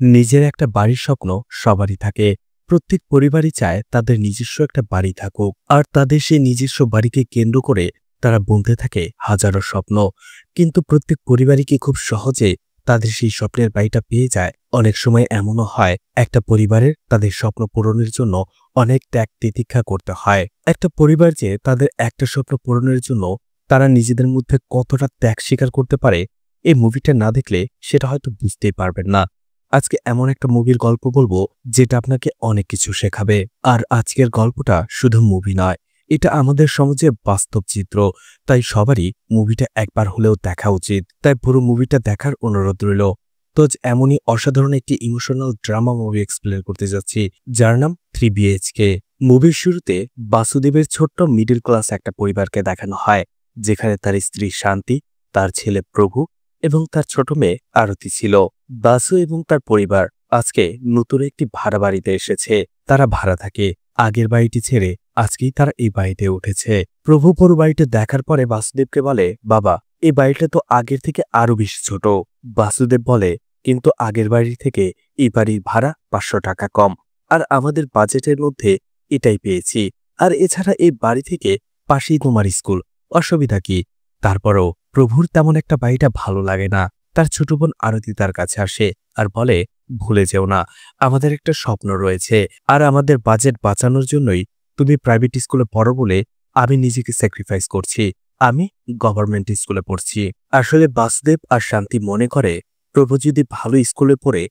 নিজের একটা বাড়ির স্বপ্ন সবারই থাকে। প্রত্যেক পরিবারই চায় তাদের নিজস্ব একটা বাড়ি থাকুক, আর তাদের সেই নিজস্ব বাড়িকে কেন্দ্র করে তারা বুনতে থাকে হাজারো স্বপ্ন। কিন্তু প্রত্যেক পরিবারই কি খুব সহজে তাদের সেই স্বপ্নের বাড়িটা পেয়ে যায়? অনেক সময় এমনও হয় একটা পরিবারের তাদের স্বপ্ন পূরণের জন্য অনেক ত্যাগ তিতিক্ষা করতে হয়। একটা পরিবার যে তাদের একটা স্বপ্ন পূরণের জন্য তারা নিজেদের মধ্যে কতটা ত্যাগ স্বীকার করতে পারে, এই মুভিটা না দেখলে সেটা হয়তো বুঝতেই পারবেন না। আজকে এমন একটা মুভির গল্প বলবো যেটা আপনাকে অনেক কিছু শেখাবে। আর আজকের গল্পটা শুধু মুভি নয়, এটা আমাদের সমাজের বাস্তব চিত্র। তাই সবারই মুভিটা একবার হলেও দেখা উচিত। তাই পুরো মুভিটা দেখার অনুরোধ রইল। তো আজ এমনই অসাধারণ একটি ইমোশনাল ড্রামা মুভি এক্সপ্লেন করতে যাচ্ছি, যার নাম 3BHK। মুভির শুরুতে বাসুদেবের ছোট্ট মিডল ক্লাস একটা পরিবারকে দেখানো হয়, যেখানে তার স্ত্রী শান্তি, তার ছেলে প্রভু এবং তার ছোট মেয়ে আরতি ছিল। বাসু এবং তার পরিবার আজকে নতুন একটি ভাড়া বাড়িতে এসেছে। তারা ভাড়া থাকে। আগের বাড়িটি ছেড়ে আজকেই তারা এই বাড়িতে উঠেছে। প্রভু পুরো বাড়িটা দেখার পরে বাসুদেবকে বলে, বাবা, এই বাড়িটা তো আগের থেকে আরো বেশি ছোট। বাসুদেব বলে, কিন্তু আগের বাড়ি থেকে এই বাড়ির ভাড়া 500 টাকা কম, আর আমাদের বাজেটের মধ্যে এটাই পেয়েছি। আর এছাড়া এই বাড়ি থেকে পাশেই তোমার স্কুল, অসুবিধা কি? তারপরও প্রভুর তেমন একটা বাড়িটা ভালো লাগে না। তার ছোট বোন আরতি তার কাছে আসে আর বলে, ভুলে যেও না, আমাদের একটা স্বপ্ন রয়েছে, আর আমাদের বাজেট বাঁচানোর জন্যই তুমি প্রাইভেট স্কুলে পড়ো বলে আমি নিজেকে স্যাক্রিফাইস করছি। আমি গভর্নমেন্ট স্কুলে পড়ছি। আসলে বাসুদেব আর শান্তি মনে করে প্রভু যদি ভালো স্কুলে পড়ে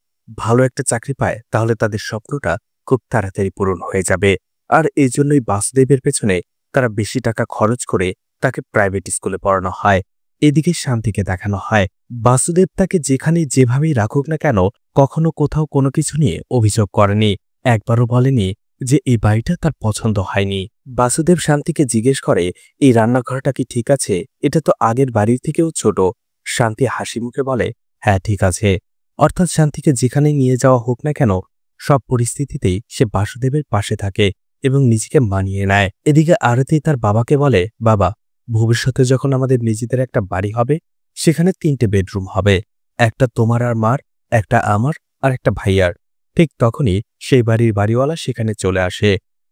ভালো একটা চাকরি পায়, তাহলে তাদের স্বপ্নটা খুব তাড়াতাড়ি পূরণ হয়ে যাবে। আর এই জন্যই বাসুদেবের পেছনে তারা বেশি টাকা খরচ করে তাকে প্রাইভেট স্কুলে পড়ানো হয়। এদিকে শান্তিকে দেখানো হয় বাসুদেব তাকে যেখানে যেভাবেই রাখুক না কেন, কখনো কোথাও কোনো কিছু নিয়ে অভিযোগ করেনি। একবারও বলেনি যে এই বাড়িটা তার পছন্দ হয়নি। বাসুদেব শান্তিকে জিজ্ঞেস করে, এই রান্নাঘরটা কি ঠিক আছে? এটা তো আগের বাড়ির থেকেও ছোট। শান্তি হাসি মুখে বলে, হ্যাঁ ঠিক আছে। অর্থাৎ শান্তিকে যেখানে নিয়ে যাওয়া হোক না কেন, সব পরিস্থিতিতেই সে বাসুদেবের পাশে থাকে এবং নিজেকে মানিয়ে নেয়। এদিকে আরতি তার বাবাকে বলে, বাবা, ভবিষ্যতে যখন আমাদের নিজেদের একটা বাড়ি হবে, সেখানে 3টে বেডরুম হবে, একটা তোমার আর মার, একটা আমার, আর একটা ভাইয়ার। ঠিক তখনই সেই বাড়ির বাড়িওয়ালা সেখানে চলে আসে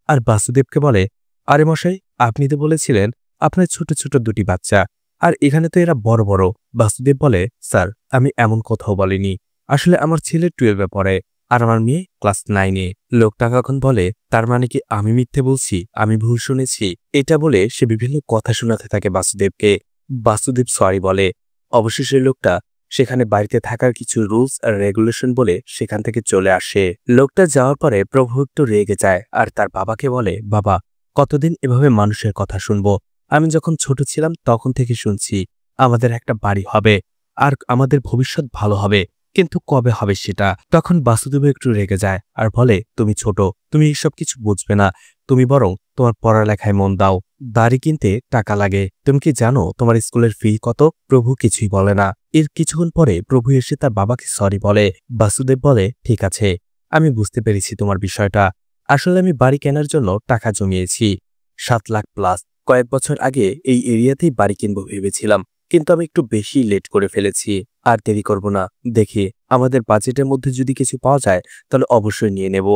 আর বাসুদেবকে বলে, আরে মশাই, আপনি তো বলেছিলেন আপনার ছোট ছোট 2টি বাচ্চা, আর এখানে তো এরা বড় বড়। বাসুদেব বলে, স্যার, আমি এমন কোথাও বলিনি। আসলে আমার ছেলে 12-এ পড়ে আর আমার মেয়ে ক্লাস 9-এ। লোকটা কখন বলে, তার মানে কি আমি মিথ্যে বলছি, আমি ভুল শুনেছি? এটা বলে সে বিভিন্ন কথা শোনাতে থাকে বাসুদেবকে। বাসুদেব সরি বলে। অবশেষে লোকটা সেখানে বাড়িতে থাকার কিছু রুলস আর রেগুলেশন বলে সেখান থেকে চলে আসে। লোকটা যাওয়ার পরে প্রভু একটু রেগে যায় আর তার বাবাকে বলে, বাবা, কতদিন এভাবে মানুষের কথা শুনবো? আমি যখন ছোট ছিলাম তখন থেকে শুনছি আমাদের একটা বাড়ি হবে আর আমাদের ভবিষ্যৎ ভালো হবে, কিন্তু কবে হবে সেটা? তখন বাসুদেব একটু রেগে যায় আর বলে, তুমি ছোট, তুমি এইসব কিছু বুঝবে না, তুমি বরং তোমার পড়ালেখায় মন দাও। বাড়ি কিনতে টাকা লাগে, তুমি কি জানো তোমার স্কুলের ফি কত? প্রভু কিছুই বলে না। এর কিছুক্ষণ পরে প্রভু এসে তার বাবাকে সরি বলে। বাসুদেব বলে, ঠিক আছে, আমি বুঝতে পেরেছি তোমার বিষয়টা। আসলে আমি বাড়ি কেনার জন্য টাকা জমিয়েছি 7 লাখ প্লাস। কয়েক বছর আগে এই এরিয়াতেই বাড়ি কিনবো ভেবেছিলাম, কিন্তু আমি একটু বেশি লেট করে ফেলেছি। আর দেরি করব না, দেখি আমাদের বাজেটের মধ্যে যদি কিছু পাওয়া যায় তাহলে অবশ্যই নিয়ে নেব।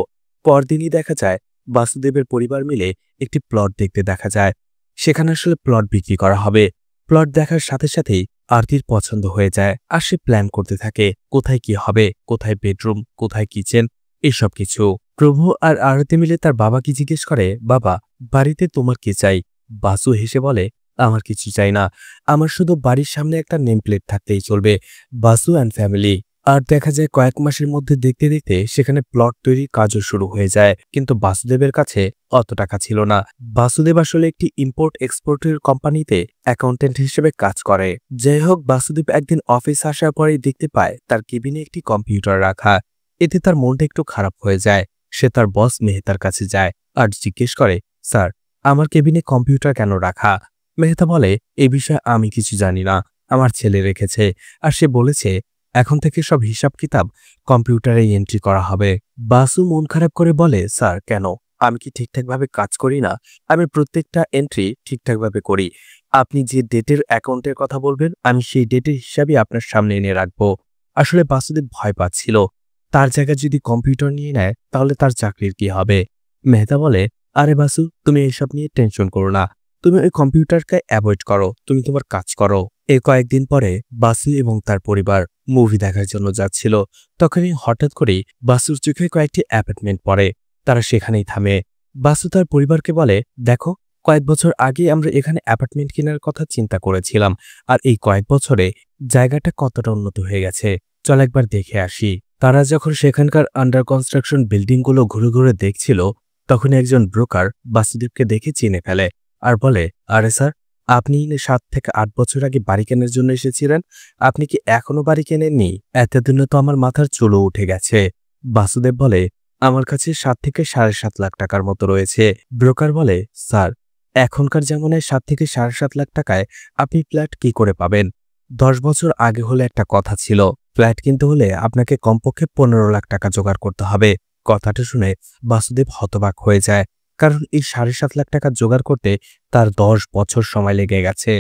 পরদিনই দেখা যায় বাসুদেবের পরিবার মিলে একটি প্লট দেখতে দেখা যায়। সেখানে আসলে প্লট বিক্রি করা হবে। প্লট দেখার সাথে সাথেই আরতির পছন্দ হয়ে যায় আর সে প্ল্যান করতে থাকে কোথায় কি হবে, কোথায় বেডরুম, কোথায় কিচেন, এসব কিছু। প্রভু আর আরতি মিলে তার বাবাকে জিজ্ঞেস করে, বাবা, বাড়িতে তোমার কি চাই? বাসু হেসে বলে, আমার কিছু চাই না, আমার শুধু বাড়ির সামনে একটা নেম প্লেট থাকতেই চলবে, বাসু অ্যান্ড ফ্যামিলি। আর দেখা যায় কয়েক মাসের মধ্যে দেখতে দেখতে সেখানে প্লট তৈরির কাজও শুরু হয়ে যায়। কিন্তু বাসুদেবের কাছে অত টাকা ছিল না। বাসুদেব আসলে একটি ইম্পোর্ট এক্সপোর্টের কোম্পানিতে অ্যাকাউন্টেন্ট হিসেবে কাজ করে। যাই হোক, বাসুদেব একদিন অফিস আসার পরেই দেখতে পায় তার কেবিনে একটি কম্পিউটার রাখা। এতে তার মনটা একটু খারাপ হয়ে যায়। সে তার বস মেহতার কাছে যায় আর জিজ্ঞেস করে, স্যার, আমার কেবিনে কম্পিউটার কেন রাখা? মেহতা বলে, এ বিষয়ে আমি কিছু জানি না, আমার ছেলে রেখেছে, আর সে বলেছে এখন থেকে সব হিসাব কিতাব কম্পিউটারে এন্ট্রি করা হবে। বাসু মন খারাপ করে বলে, স্যার, কেন? আমি কি ঠিকঠাকভাবে কাজ করি না? আমি প্রত্যেকটা এন্ট্রি ঠিকঠাকভাবে করি। আপনি যে ডেটের অ্যাকাউন্টের কথা বলবেন, আমি সেই ডেটের হিসাবই আপনার সামনে এনে রাখবো। আসলে বাসুদেব ভয় পাচ্ছিল। তার জায়গায় যদি কম্পিউটার নিয়ে নেয় তাহলে তার চাকরির কি হবে? মেহতা বলে, আরে বাসু, তুমি এসব নিয়ে টেনশন করো না, তুমি ওই কম্পিউটারকে অ্যাভয়েড করো, তুমি তোমার কাজ করো। এর কয়েকদিন পরে বাসু এবং তার পরিবার মুভি দেখার জন্য যাচ্ছিল। তখনই হঠাৎ করেই বাসুর চোখে কয়েকটি অ্যাপার্টমেন্ট পড়ে। তারা সেখানেই থামে। বাসু তার পরিবারকে বলে, দেখো, কয়েক বছর আগে আমরা এখানে অ্যাপার্টমেন্ট কেনার কথা চিন্তা করেছিলাম, আর এই কয়েক বছরে জায়গাটা কতটা উন্নত হয়ে গেছে, চল একবার দেখে আসি। তারা যখন সেখানকার আন্ডার কনস্ট্রাকশন বিল্ডিংগুলো ঘুরে ঘুরে দেখছিল, তখন একজন ব্রোকার বাসুদেবকে দেখে চিনে ফেলে আর বলে, আরে স্যার, আপনি 7 থেকে 8 বছর আগে বাড়ি কেনার জন্য এসেছিলেন, আপনি কি এখনো বাড়ি কেনেননি? এতদিনে তো আমার মাথার চুলও উঠে গেছে। বাসুদেব বলে, আমার কাছে 7 থেকে 7.5 লাখ টাকার মতো রয়েছে। ব্রোকার বলে, স্যার, এখনকার জামানায় 7 থেকে 7.5 লাখ টাকায় আপনি ফ্ল্যাট কি করে পাবেন? 10 বছর আগে হলে একটা কথা ছিল, ফ্ল্যাট কিনতে হলে আপনাকে কমপক্ষে 15 লাখ টাকা জোগাড় করতে হবে। কথাটা শুনে বাসুদেব হতবাক হয়ে যায়, কারণ এই 7.5 লাখ টাকা জোগাড় করতে তার 10 বছর সময় লেগে গেছে,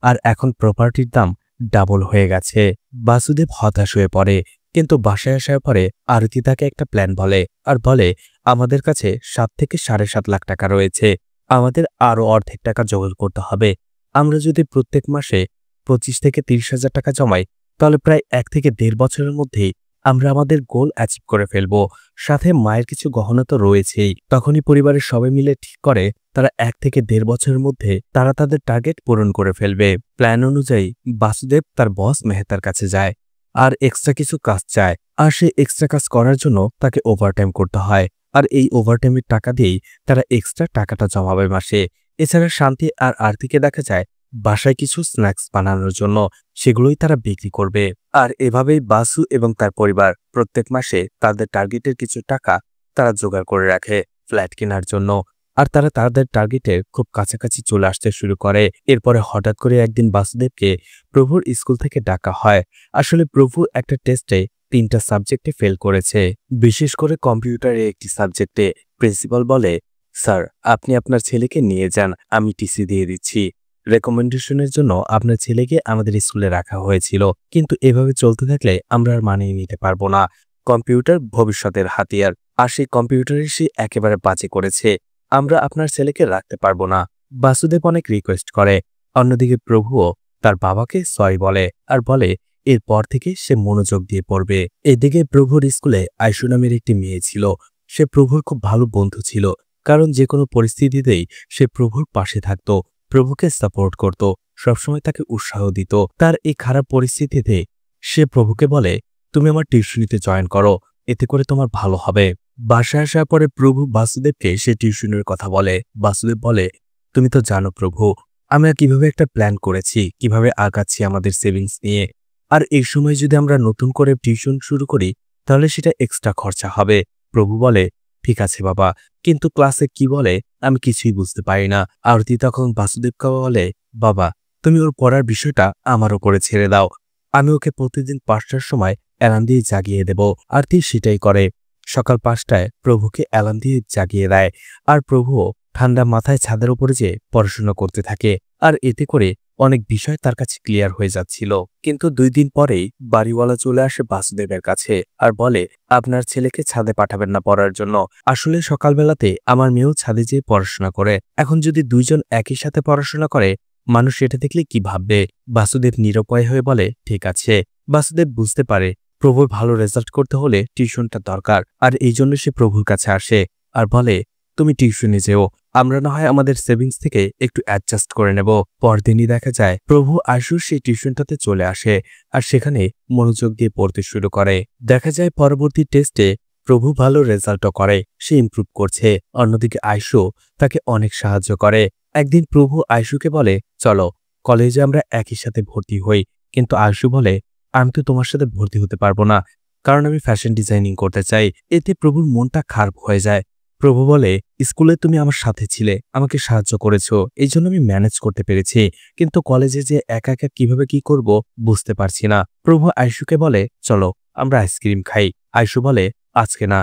আর এখন প্রপার্টির দাম ডাবল হয়ে গেছে। বাসুদেব হতাশ হয়ে পড়ে, কিন্তু বাসায় আসার পরে আরতি তাকে একটা প্ল্যান বলে আর বলে, আমাদের কাছে 7 থেকে 7.5 লাখ টাকা রয়েছে, আমাদের আরও অর্ধেক টাকা জোগাড় করতে হবে। আমরা যদি প্রত্যেক মাসে 25 থেকে 30,000 টাকা জমাই, তাহলে প্রায় 1 থেকে 1.5 বছরের মধ্যেই আমরা আমাদের গোল অ্যাচিভ করে ফেলব। সাথে মায়ের কিছু গহনা তো রয়েছেই। তখনই পরিবারের সবাই মিলে ঠিক করে তারা 1 থেকে 1.5 বছরের মধ্যে তারা তাদের টার্গেট পূরণ করে ফেলবে। প্ল্যান অনুযায়ী বাসুদেব তার বস মেহতার কাছে যায় আর এক্সট্রা কিছু কাজ চায়, আর সে এক্সট্রা কাজ করার জন্য তাকে ওভারটাইম করতে হয়, আর এই ওভারটাইমের টাকা দিয়েই তারা এক্সট্রা টাকাটা জমাবে মাসে। এছাড়া শান্তি আর আরতিকে দেখা যায় বাসায় কিছু স্ন্যাক্স বানানোর জন্য, সেগুলোই তারা বিক্রি করবে। আর এভাবেই বাসু এবং তার পরিবার প্রত্যেক মাসে তাদের টার্গেটের কিছু টাকা তারা জোগাড় করে রাখে ফ্ল্যাট কেনার জন্য। আর তারা তাদের টার্গেটের খুব কাছাকাছি চলে আসতে শুরু করে। এরপরে হঠাৎ করে একদিন বাসুদেবকে প্রভুর স্কুল থেকে ডাকা হয়। আসলে প্রভু একটা টেস্টে 3টা সাবজেক্টে ফেল করেছে, বিশেষ করে কম্পিউটারে একটি সাবজেক্টে। প্রিন্সিপাল বলে, স্যার, আপনি আপনার ছেলেকে নিয়ে যান, আমি টিসি দিয়ে দিচ্ছি। রেকমেন্ডেশনের জন্য আপনার ছেলেকে আমাদের স্কুলে রাখা হয়েছিল, কিন্তু এভাবে চলতে থাকলে আমরা আর মানিয়ে নিতে পারবো না। কম্পিউটার ভবিষ্যতের হাতিয়ার, আর সেই কম্পিউটারই সে একেবারে বাজে করেছে, আমরা আপনার ছেলেকে রাখতে পারবো না। বাসুদেব অনেক রিকোয়েস্ট করে। অন্যদিকে প্রভুও তার বাবাকে সরি বলে আর বলে এরপর থেকে সে মনোযোগ দিয়ে পড়বে। এদিকে প্রভুর স্কুলে আয়শু নামের একটি মেয়ে ছিল। সে প্রভুর খুব ভালো বন্ধু ছিল, কারণ যে কোনো পরিস্থিতিতেই সে প্রভুর পাশে থাকত, প্রভুকে সাপোর্ট করত, সবসময় তাকে উৎসাহ দিত। তার এই খারাপ পরিস্থিতিতে সে প্রভুকে বলে, তুমি আমার টিউশনিতে জয়েন করো, এতে করে তোমার ভালো হবে। বাসায় আসার পরে প্রভু বাসুদেবকে সে টিউশনের কথা বলে। বাসুদেব বলে, তুমি তো জানো প্রভু, আমরা কিভাবে একটা প্ল্যান করেছি, কিভাবে আগাচ্ছি আমাদের সেভিংস নিয়ে, আর এই সময় যদি আমরা নতুন করে টিউশন শুরু করি তাহলে সেটা এক্সট্রা খরচা হবে। প্রভু বলে, ঠিক আছে বাবা, কিন্তু ক্লাসে কি বলে আমি কিছুই বুঝতে পারি না। আরতি তখন বাসুদেবকে বলে, বাবা, তুমি ওর পড়ার বিষয়টা আমার উপরে ছেড়ে দাও, আমি ওকে প্রতিদিন 5টার সময় অ্যালার্ম দিয়ে জাগিয়ে দেব। আরতি সেটাই করে। সকাল 5টায় প্রভুকে অ্যালার্ম দিয়ে জাগিয়ে দেয়, আর প্রভুও ঠান্ডা মাথায় ছাদের উপরে যেয়ে পড়াশোনা করতে থাকে। আর এতে করে অনেক বিষয় তার কাছে ক্লিয়ার হয়ে যাচ্ছিল। কিন্তু 2 দিন পরেই বাড়িওয়ালা চলে আসে বাসুদেবের কাছে আর বলে, আপনার ছেলেকে ছাদে পাঠাবেন না পড়ার জন্য। আসলে সকালবেলাতে আমার মেয়েও ছাদে যেয়ে পড়াশোনা করে, এখন যদি 2 জন একই সাথে পড়াশোনা করে মানুষ এটা দেখলে কি ভাববে? বাসুদেব নিরুপায় হয়ে বলে, ঠিক আছে। বাসুদেব বুঝতে পারে প্রভুর ভালো রেজাল্ট করতে হলে টিউশনটা দরকার, আর এই জন্য সে প্রভুর কাছে আসে আর বলে, তুমি টিউশনে যেও, আমরা না হয় আমাদের সেভিংস থেকে একটু অ্যাডজাস্ট করে নেব। পরদিনই দেখা যায় প্রভু আশুর সেই টিউশনটাতে চলে আসে আর সেখানে মনোযোগ দিয়ে পড়তে শুরু করে। দেখা যায় পরবর্তী টেস্টে প্রভু ভালো রেজাল্টও করে, সে ইমপ্রুভ করছে। অন্যদিকে আয়শু তাকে অনেক সাহায্য করে। একদিন প্রভু আয়শুকে বলে, চলো কলেজে আমরা একই সাথে ভর্তি হই। কিন্তু আয়শু বলে, আমি তো তোমার সাথে ভর্তি হতে পারবো না, কারণ আমি ফ্যাশন ডিজাইনিং করতে চাই। এতে প্রভুর মনটা খারাপ হয়ে যায়। প্রভু বলে, স্কুলে তুমি আমার সাথে ছিলে, আমাকে সাহায্য করেছো, এই জন্য আমি ম্যানেজ করতে পেরেছি, কিন্তু কলেজে যে একা একা কিভাবে কি করব বুঝতে পারছি না। প্রভু আয়শুকে বলে, চলো আমরা আইসক্রিম খাই। আয়শু বলে, আজকে না,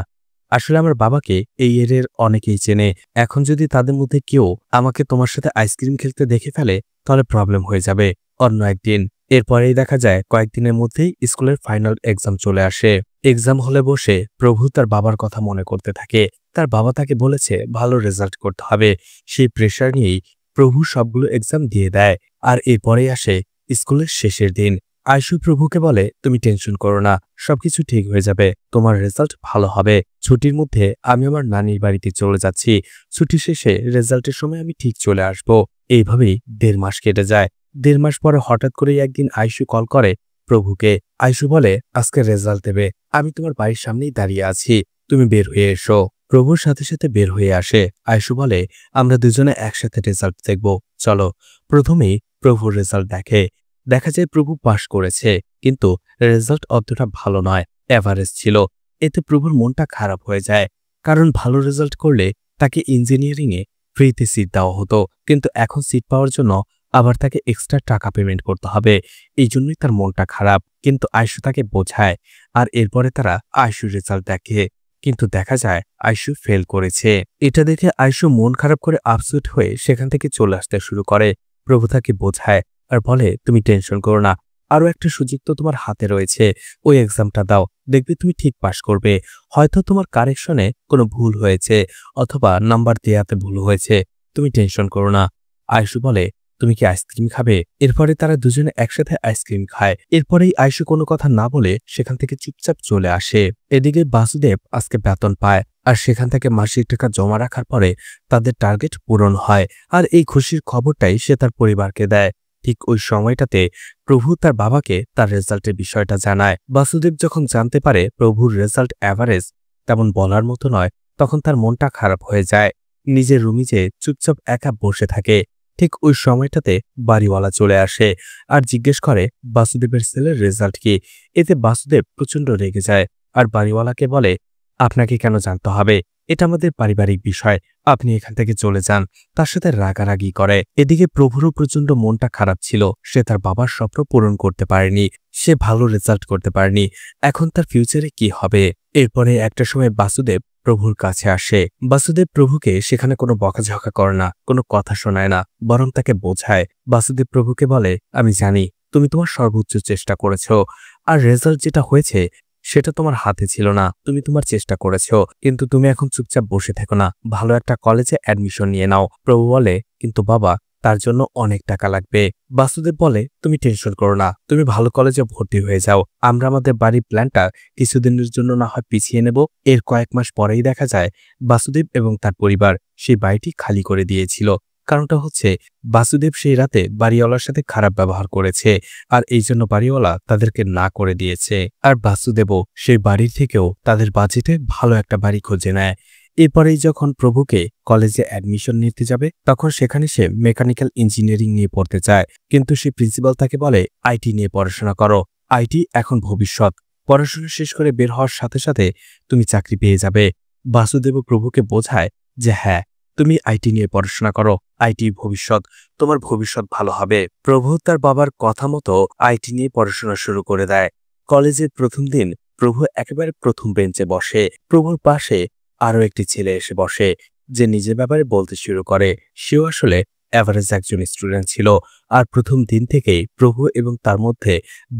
আসলে আমার বাবাকে এই এরিয়ার অনেকেই চেনে, এখন যদি তাদের মধ্যে কেউ আমাকে তোমার সাথে আইসক্রিম খেলতে দেখে ফেলে তাহলে প্রবলেম হয়ে যাবে, অন্য একদিন। এরপরেই দেখা যায় কয়েকদিনের মধ্যেই স্কুলের ফাইনাল এক্সাম চলে আসে। এক্সাম হলে বসে প্রভু তার বাবার কথা মনে করতে থাকে। তার বাবা তাকে বলেছে ভালো রেজাল্ট করতে হবে। সেই প্রেশার নিয়েই প্রভু সবগুলো এক্সাম দিয়ে দেয়। আর এরপরেই আসে স্কুলের শেষের দিন। আয়শু প্রভুকে বলে, তুমি টেনশন করো না, সবকিছু ঠিক হয়ে যাবে, তোমার রেজাল্ট ভালো হবে। ছুটির মধ্যে আমি আমার নানির বাড়িতে চলে যাচ্ছি, ছুটি শেষে রেজাল্টের সময় আমি ঠিক চলে আসব। এইভাবেই 1.5 মাস কেটে যায়। 1.5 মাস পরে হঠাৎ করেই একদিন আয়শু কল করে প্রভুকে। আয়শু বলে, আজকে রেজাল্ট দেবে, আমি তোমার বাড়ির সামনেই দাঁড়িয়ে আছি, তুমি বের হয়ে এসো। প্রভুর সাথে সাথে বের হয়ে আসে। আয়শু বলে, আমরা দুজনে একসাথে রেজাল্ট দেখব, চলো। প্রথমেই প্রভুর রেজাল্ট দেখে। দেখা যায় প্রভু পাশ করেছে, কিন্তু রেজাল্ট অতটা ভালো নয়, এভারেজ ছিল। এতে প্রভুর মনটা খারাপ হয়ে যায়, কারণ ভালো রেজাল্ট করলে তাকে ইঞ্জিনিয়ারিংয়ে ফ্রিতে সিট দেওয়া হতো, কিন্তু এখন সিট পাওয়ার জন্য আবার তাকে এক্সট্রা টাকা পেমেন্ট করতে হবে। এই জন্যই তার মনটা খারাপ। কিন্তু আয়শু তাকে বোঝায়। আর এরপরে তারা আয়শুর রেজাল্ট দেখে, কিন্তু দেখা যায় আয়শু ফেল করেছে। এটা দেখে আয়শু মন খারাপ করে আপসেট হয়ে সেখান থেকে চলে আসতে শুরু করে। প্রভু তাকে বোঝায় আর বলে, তুমি টেনশন করো না, আরো একটা সুযোগ তো তোমার হাতে রয়েছে, ওই এক্সামটা দাও, দেখবে তুমি ঠিক পাশ করবে। হয়তো তোমার কারেকশনে কোনো ভুল হয়েছে, অথবা নাম্বার দেয়াতে ভুল হয়েছে, তুমি টেনশন করো না। আয়শু বলে, তুমি কি আইসক্রিম খাবে? এরপরে তারা দুজনে একসাথে আইসক্রিম খায়। এরপরেই আয়শু কোনো কথা না বলে সেখান থেকে চুপচাপ চলে আসে। এদিকে বাসুদেব আজকে বেতন পায়, আর সেখান থেকে মাসিক টাকা জমা রাখার পরে তাদের টার্গেট পূরণ হয়। আর এই খুশির খবরটাই সে তার পরিবারকে দেয়। ঠিক ওই সময়টাতে প্রভু তার বাবাকে তার রেজাল্টের বিষয়টা জানায়। বাসুদেব যখন জানতে পারে প্রভুর রেজাল্ট অ্যাভারেজ, তেমন বলার মতো নয়, তখন তার মনটা খারাপ হয়ে যায়। নিজের রুমে যেয়ে চুপচাপ একা বসে থাকে। ঠিক ওই সময়টাতে বাড়িওয়ালা চলে আসে আর জিজ্ঞেস করে বাসুদেবের ছেলের রেজাল্ট কি। এতে বাসুদেব প্রচণ্ড রেগে যায় আর বাড়িওয়ালাকে বলে, আপনাকে কেন জানতে হবে, এটা আমাদের পারিবারিক বিষয়, আপনি এখান থেকে চলে যান। তার সাথে রাগারাগি করে। এদিকে প্রভুরও প্রচণ্ড মনটা খারাপ ছিল। সে তার বাবার স্বপ্ন পূরণ করতে পারেনি, সে ভালো রেজাল্ট করতে পারেনি। এখন তার ফিউচারে কি হবে? এরপরে একটা সময় বাসুদেব প্রভুর কাছে আসে। বাসুদেব প্রভুকে সেখানে কোনো বকাঝকা করে না, কোনো কথা শোনায় না, বরং তাকে বোঝায়। বাসুদেব প্রভুকে বলে, আমি জানি তুমি তোমার সর্বোচ্চ চেষ্টা করেছ, আর রেজাল্ট যেটা হয়েছে সেটা তোমার হাতে ছিল না, তুমি তোমার চেষ্টা করেছ, কিন্তু তুমি এখন চুপচাপ বসে থেকো না, ভালো একটা কলেজে অ্যাডমিশন নিয়ে নাও। প্রভু বলে, কিন্তু বাবা, তার জন্য অনেক টাকা লাগবে। বাসুদেব বলে, তুমি টেনশন করো না, তুমি ভালো কলেজে ভর্তি হয়ে যাও, আমরা আমাদের বাড়ির প্ল্যানটা কিছুদিনের জন্য না হয় পিছিয়ে নেব। এর কয়েক মাস পরেই দেখা যায় বাসুদেব এবং তার পরিবার সেই বাড়িটি খালি করে দিয়েছিল। কারণটা হচ্ছে বাসুদেব সেই রাতে বাড়িওয়ালার সাথে খারাপ ব্যবহার করেছে, আর এই জন্য বাড়িওয়ালা তাদেরকে না করে দিয়েছে। আর বাসুদেবও সেই বাড়ি থেকেও তাদের বাজেটে ভালো একটা বাড়ি খুঁজে নেয়। এরপরেই যখন প্রভুকে কলেজে অ্যাডমিশন নিতে যাবে, তখন সেখানে সে মেকানিক্যাল ইঞ্জিনিয়ারিং নিয়ে পড়তে চায়, কিন্তু সে প্রিন্সিপাল তাকে বলে, আইটি নিয়ে পড়াশোনা করো, আইটি এখন ভবিষ্যৎ, পড়াশোনা শেষ করে বের হওয়ার সাথে সাথে তুমি চাকরি পেয়ে যাবে। বাসুদেব প্রভুকে বোঝায় যে হ্যাঁ, তুমি আইটি নিয়ে পড়াশোনা করো, আইটি ভবিষ্যৎ, তোমার ভবিষ্যৎ ভালো হবে। প্রভু তার বাবার কথা মতো আইটি নিয়ে পড়াশোনা শুরু করে দেয়। কলেজের প্রথম দিন প্রভু একেবারে প্রথম বেঞ্চে বসে। প্রভুর পাশে আরও একটি ছেলে এসে বসে, যে নিজের ব্যাপারে বলতে শুরু করে। সেও আসলে এভারেজ একজন স্টুডেন্ট ছিল। আর প্রথম দিন থেকেই প্রভু এবং তার মধ্যে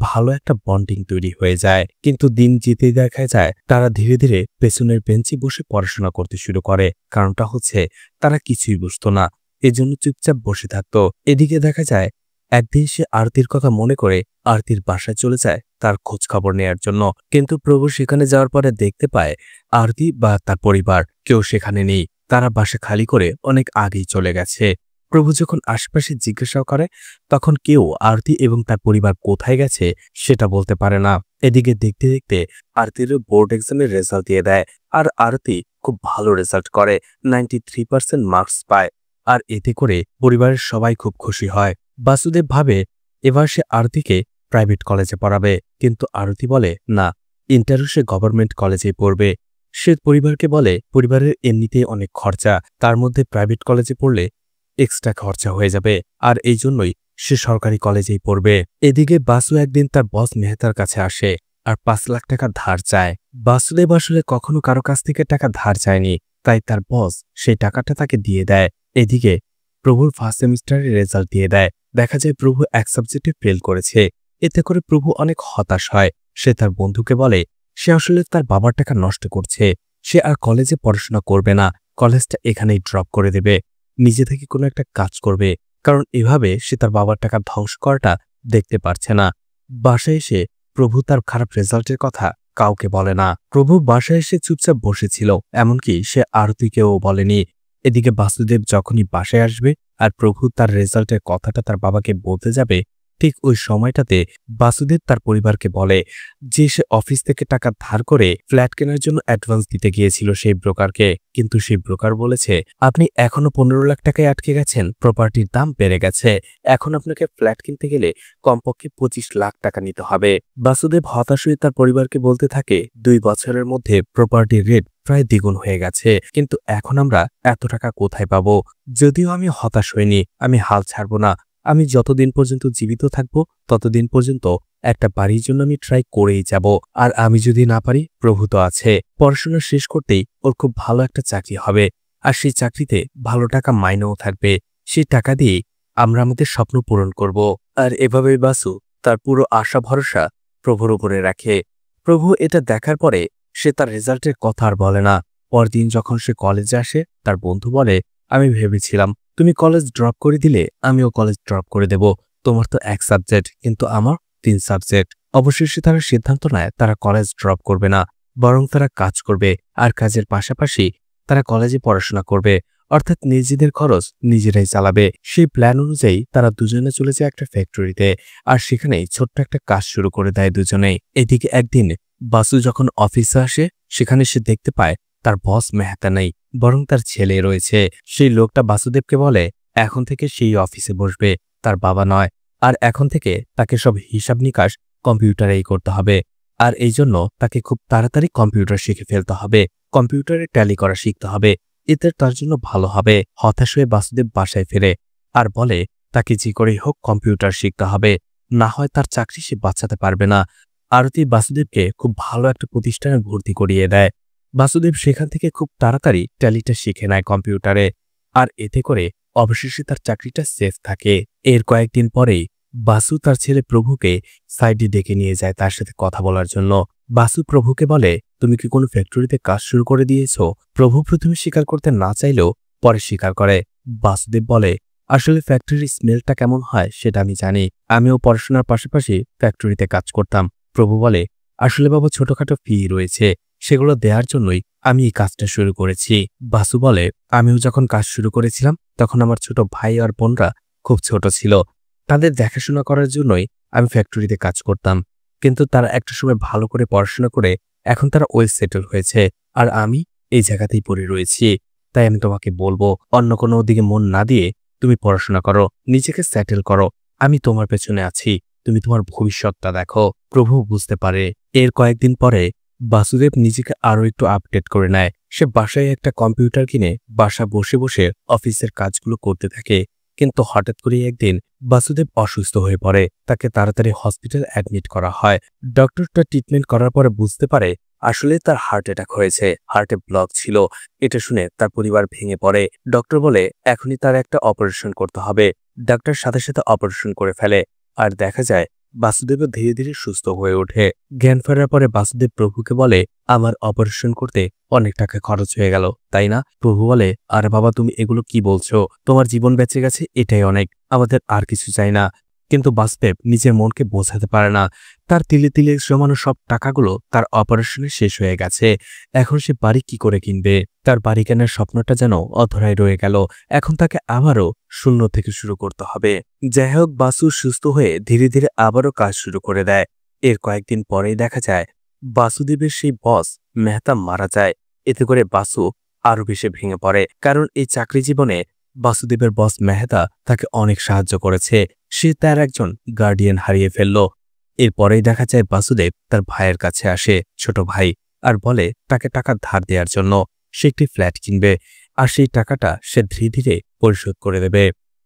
ভালো একটা বন্ডিং তৈরি হয়ে যায়। কিন্তু দিন যেতেই দেখা যায় তারা ধীরে ধীরে পেছনের বেঞ্চে বসে পড়াশোনা করতে শুরু করে। কারণটা হচ্ছে তারা কিছুই বুঝতো না, এজন্য চুপচাপ বসে থাকতো। এদিকে দেখা যায় একদিন সে আরতির কথা মনে করে আরতির বাসায় চলে যায় তার খোঁজ খবর নেয়ার জন্য। কিন্তু প্রভু সেখানে যাওয়ার পরে দেখতে পায় আরতি বা তার পরিবার কেউ সেখানে নেই, তারা বাসা খালি করে অনেক আগেই চলে গেছে। প্রভু যখন আশেপাশে জিজ্ঞাসাও করে, তখন কেউ আরতি এবং তার পরিবার কোথায় গেছে সেটা বলতে পারে না। এদিকে দেখতে দেখতে আরতির বোর্ড এক্সামের রেজাল্ট দিয়ে দেয়, আর আরতি খুব ভালো রেজাল্ট করে, 93% মার্কস পায়। আর এতে করে পরিবারের সবাই খুব খুশি হয়। বাসুদেব ভাবে এবার সে আরতিকে প্রাইভেট কলেজে পড়াবে, কিন্তু আরতি বলে না, ইন্টারও সে গভর্নমেন্ট কলেজেই পড়বে। সে পরিবারকে বলে পরিবারের এমনিতেই অনেক খরচা, তার মধ্যে প্রাইভেট কলেজে পড়লে এক্সট্রা খরচা হয়ে যাবে, আর এই জন্যই সে সরকারি কলেজেই পড়বে। এদিকে বাসু একদিন তার বস মেহতার কাছে আসে আর 5 লাখ টাকা ধার চায়। বাসুদেব আসলে কখনো কারো কাছ থেকে টাকা ধার চায়নি, তাই তার বস সেই টাকাটা তাকে দিয়ে দেয়। এদিকে প্রভুর ফার্স্ট সেমিস্টারের রেজাল্ট দিয়ে দেয়। দেখা যায় প্রভু এক সাবজেক্টে ফেল করেছে। এতে করে প্রভু অনেক হতাশ হয়। সে তার বন্ধুকে বলে, সে আসলে তার বাবার টাকা নষ্ট করছে। সে আর কলেজে পড়াশোনা করবে না, কলেজটা এখানেই ড্রপ করে দেবে, নিজে থেকে কোনো একটা কাজ করবে, কারণ এভাবে সে তার বাবার টাকা ধ্বংস করাটা দেখতে পারছে না। বাসায় এসে প্রভু তার খারাপ রেজাল্টের কথা কাউকে বলে না। প্রভু বাসায় এসে চুপচাপ বসেছিল, এমনকি সে আরতিকেও বলেনি। এদিকে বাসুদেব যখনই বাসায় আসবে আর প্রভু তার রেজাল্টের কথাটা তার বাবাকে বলতে যাবে, ঠিক ওই সময়টাতে বাসুদেব তার পরিবারকে বলে যে সে অফিস থেকে টাকা ধার করে ফ্ল্যাট কেনার জন্য অ্যাডভান্স দিতে গিয়েছিল সেই ব্রোকারকে, কিন্তু সেই ব্রোকার বলেছে আপনি এখনো 15 লাখ টাকায় আটকে গেছেন, প্রপার্টির দাম বেড়ে গেছে, এখন আপনাকে ফ্ল্যাট কিনতে গেলে কমপক্ষে 25 লাখ টাকা নিতে হবে। বাসুদেব হতাশ হয়ে তার পরিবারকে বলতে থাকে 2 বছরের মধ্যে প্রপার্টির রেট প্রায় দ্বিগুণ হয়ে গেছে, কিন্তু এখন আমরা এত টাকা কোথায় পাবো? যদিও আমি হতাশ হইনি, আমি হাল ছাড়ব না। আমি যতদিন পর্যন্ত জীবিত থাকব ততদিন পর্যন্ত একটা বাড়ির জন্য আমি ট্রাই করেই যাব। আর আমি যদি না পারি, প্রভু তো আছে। পড়াশোনা শেষ করতেই ওর খুব ভালো একটা চাকরি হবে, আর সেই চাকরিতে ভালো টাকা মাইনেও থাকবে। সেই টাকা দিয়েই আমরা আমাদের স্বপ্ন পূরণ করব। আর এভাবেই বাসু তার পুরো আশা ভরসা প্রভুর উপরে রাখে। প্রভু এটা দেখার পরে সে তার রেজাল্টের কথা আর বলে না। পরদিন যখন সে কলেজে আসে, তার বন্ধু বলে আমি ভেবেছিলাম তুমি কলেজ ড্রপ করে দিলে আমিও কলেজ ড্রপ করে দেব, তোমার তো 1 সাবজেক্ট কিন্তু আমার 3 সাবজেক্ট। অবশেষে তারা সিদ্ধান্ত নেয় তারা কলেজ ড্রপ করবে না, বরং তারা কাজ করবে, আর কাজের পাশাপাশি তারা কলেজে পড়াশোনা করবে, অর্থাৎ নিজেদের খরচ নিজেরাই চালাবে। সেই প্ল্যান অনুযায়ী তারা দুজনে চলে যায় একটা ফ্যাক্টরিতে, আর সেখানেই ছোট্ট একটা কাজ শুরু করে দেয় দুজনেই। এদিকে একদিন বাসু যখন অফিসে আসে, সেখানে সে দেখতে পায় তার বস মেহতা নেই, বরং তার ছেলে রয়েছে। সেই লোকটা বাসুদেবকে বলে এখন থেকে সেই অফিসে বসবে, তার বাবা নয়, আর এখন থেকে তাকে সব হিসাব নিকাশ কম্পিউটারেই করতে হবে, আর এই জন্য তাকে খুব তাড়াতাড়ি কম্পিউটার শিখে ফেলতে হবে, কম্পিউটারে ট্যালি করা শিখতে হবে, এতে তার জন্য ভালো হবে। হতাশ হয়ে বাসুদেব বাসায় ফেরে আর বলে তাকে যে করেই হোক কম্পিউটার শিখতে হবে, না হয় তার চাকরি সে বাঁচাতে পারবে না। আরতি বাসুদেবকে খুব ভালো একটা প্রতিষ্ঠানে ভর্তি করিয়ে দেয়। বাসুদেব সেখান থেকে খুব তাড়াতাড়ি ট্যালিটা শিখে নেয় কম্পিউটারে, আর এতে করে অবশেষে তার চাকরিটা সেফ থাকে। এর কয়েকদিন পরেই বাসু তার ছেলে প্রভুকে সাইডে ডেকে নিয়ে যায় তার সাথে কথা বলার জন্য। বাসু প্রভুকে বলে তুমি কি কোনো ফ্যাক্টরিতে কাজ শুরু করে দিয়েছ? প্রভু প্রথমে স্বীকার করতে না চাইলেও পরে স্বীকার করে। বাসুদেব বলে আসলে ফ্যাক্টরির স্মেলটা কেমন হয় সেটা আমি জানি, আমিও পড়াশোনার পাশাপাশি ফ্যাক্টরিতে কাজ করতাম। প্রভু বলে আসলে বাবা ছোটখাটো ফি রয়েছে, সেগুলো দেওয়ার জন্যই আমি এই কাজটা শুরু করেছি। বাসু বলে আমিও যখন কাজ শুরু করেছিলাম তখন আমার ছোট ভাই আর বোনরা খুব ছোট ছিল, তাদের দেখাশোনা করার জন্যই আমি ফ্যাক্টরিতে কাজ করতাম, কিন্তু তারা একটা সময় ভালো করে পড়াশোনা করে এখন তারা ওয়েল সেটেল হয়েছে, আর আমি এই জায়গাতেই পড়ে রয়েছি। তাই আমি তোমাকে বলবো অন্য কোনো দিকে মন না দিয়ে তুমি পড়াশোনা করো, নিজেকে সেটেল করো, আমি তোমার পেছনে আছি, তুমি তোমার ভবিষ্যৎটা দেখো। প্রভু বুঝতে পারে। এর কয়েকদিন পরে বাসুদেব নিজেকে আরো একটু আপডেট করে নেয়। সে বাসায় একটা কম্পিউটার কিনে বাসা বসে বসে অফিসের কাজগুলো করতে থাকে। কিন্তু হঠাৎ করে একদিন বাসুদেব অসুস্থ হয়ে পড়ে, তাকে তাড়াতাড়ি হসপিটাল অ্যাডমিট করা হয়। ডক্টরটা ট্রিটমেন্ট করার পরে বুঝতে পারে আসলে তার হার্ট অ্যাটাক হয়েছে, হার্টে ব্লক ছিল। এটা শুনে তার পরিবার ভেঙে পড়ে। ডক্টর বলে এখনই তার একটা অপারেশন করতে হবে। ডাক্তার সাথে সাথে অপারেশন করে ফেলে, আর দেখা যায় বাসুদেবও ধীরে ধীরে সুস্থ হয়ে ওঠে। জ্ঞান ফেরার পরে বাসুদেব প্রভুকে বলে আমার অপারেশন করতে অনেক টাকা খরচ হয়ে গেল, তাই না? প্রভু বলে আরে বাবা তুমি এগুলো কি বলছো, তোমার জীবন বেঁচে গেছে এটাই অনেক, আমাদের আর কিছু চাই না। কিন্তু বাসুদেব নিজের মনকে বোঝাতে পারে না, তার তিলে তিলে জমানো সব টাকাগুলো তার অপারেশনে শেষ হয়ে গেছে। এখন সে বাড়ি কি করে কিনবে? তার বাড়ি কেনার স্বপ্নটা যেন অধরাই রয়ে গেল। এখন তাকে আবারও শূন্য থেকে শুরু করতে হবে। যাই হোক, বাসু সুস্থ হয়ে ধীরে ধীরে আবারও কাজ শুরু করে দেয়। এর কয়েকদিন পরেই দেখা যায় বাসুদেবের সেই বস মেহতা মারা যায়। এতে করে বাসু আরো বেশি ভেঙে পড়ে, কারণ এই চাকরি জীবনে বাসুদেবের বস মেহতা তাকে অনেক সাহায্য করেছে। সে তার একজন গার্ডিয়ান হারিয়ে ফেলল। এরপরেই দেখা যায় বাসুদেব তার ভাইয়ের কাছে আসে, ছোট ভাই, আর বলে তাকে টাকা ধার দেওয়ার জন্য সে একটি ফ্ল্যাট কিনবে, আর সেই টাকাটা সে ধীরে ধীরে পরিশোধ করে দেবে।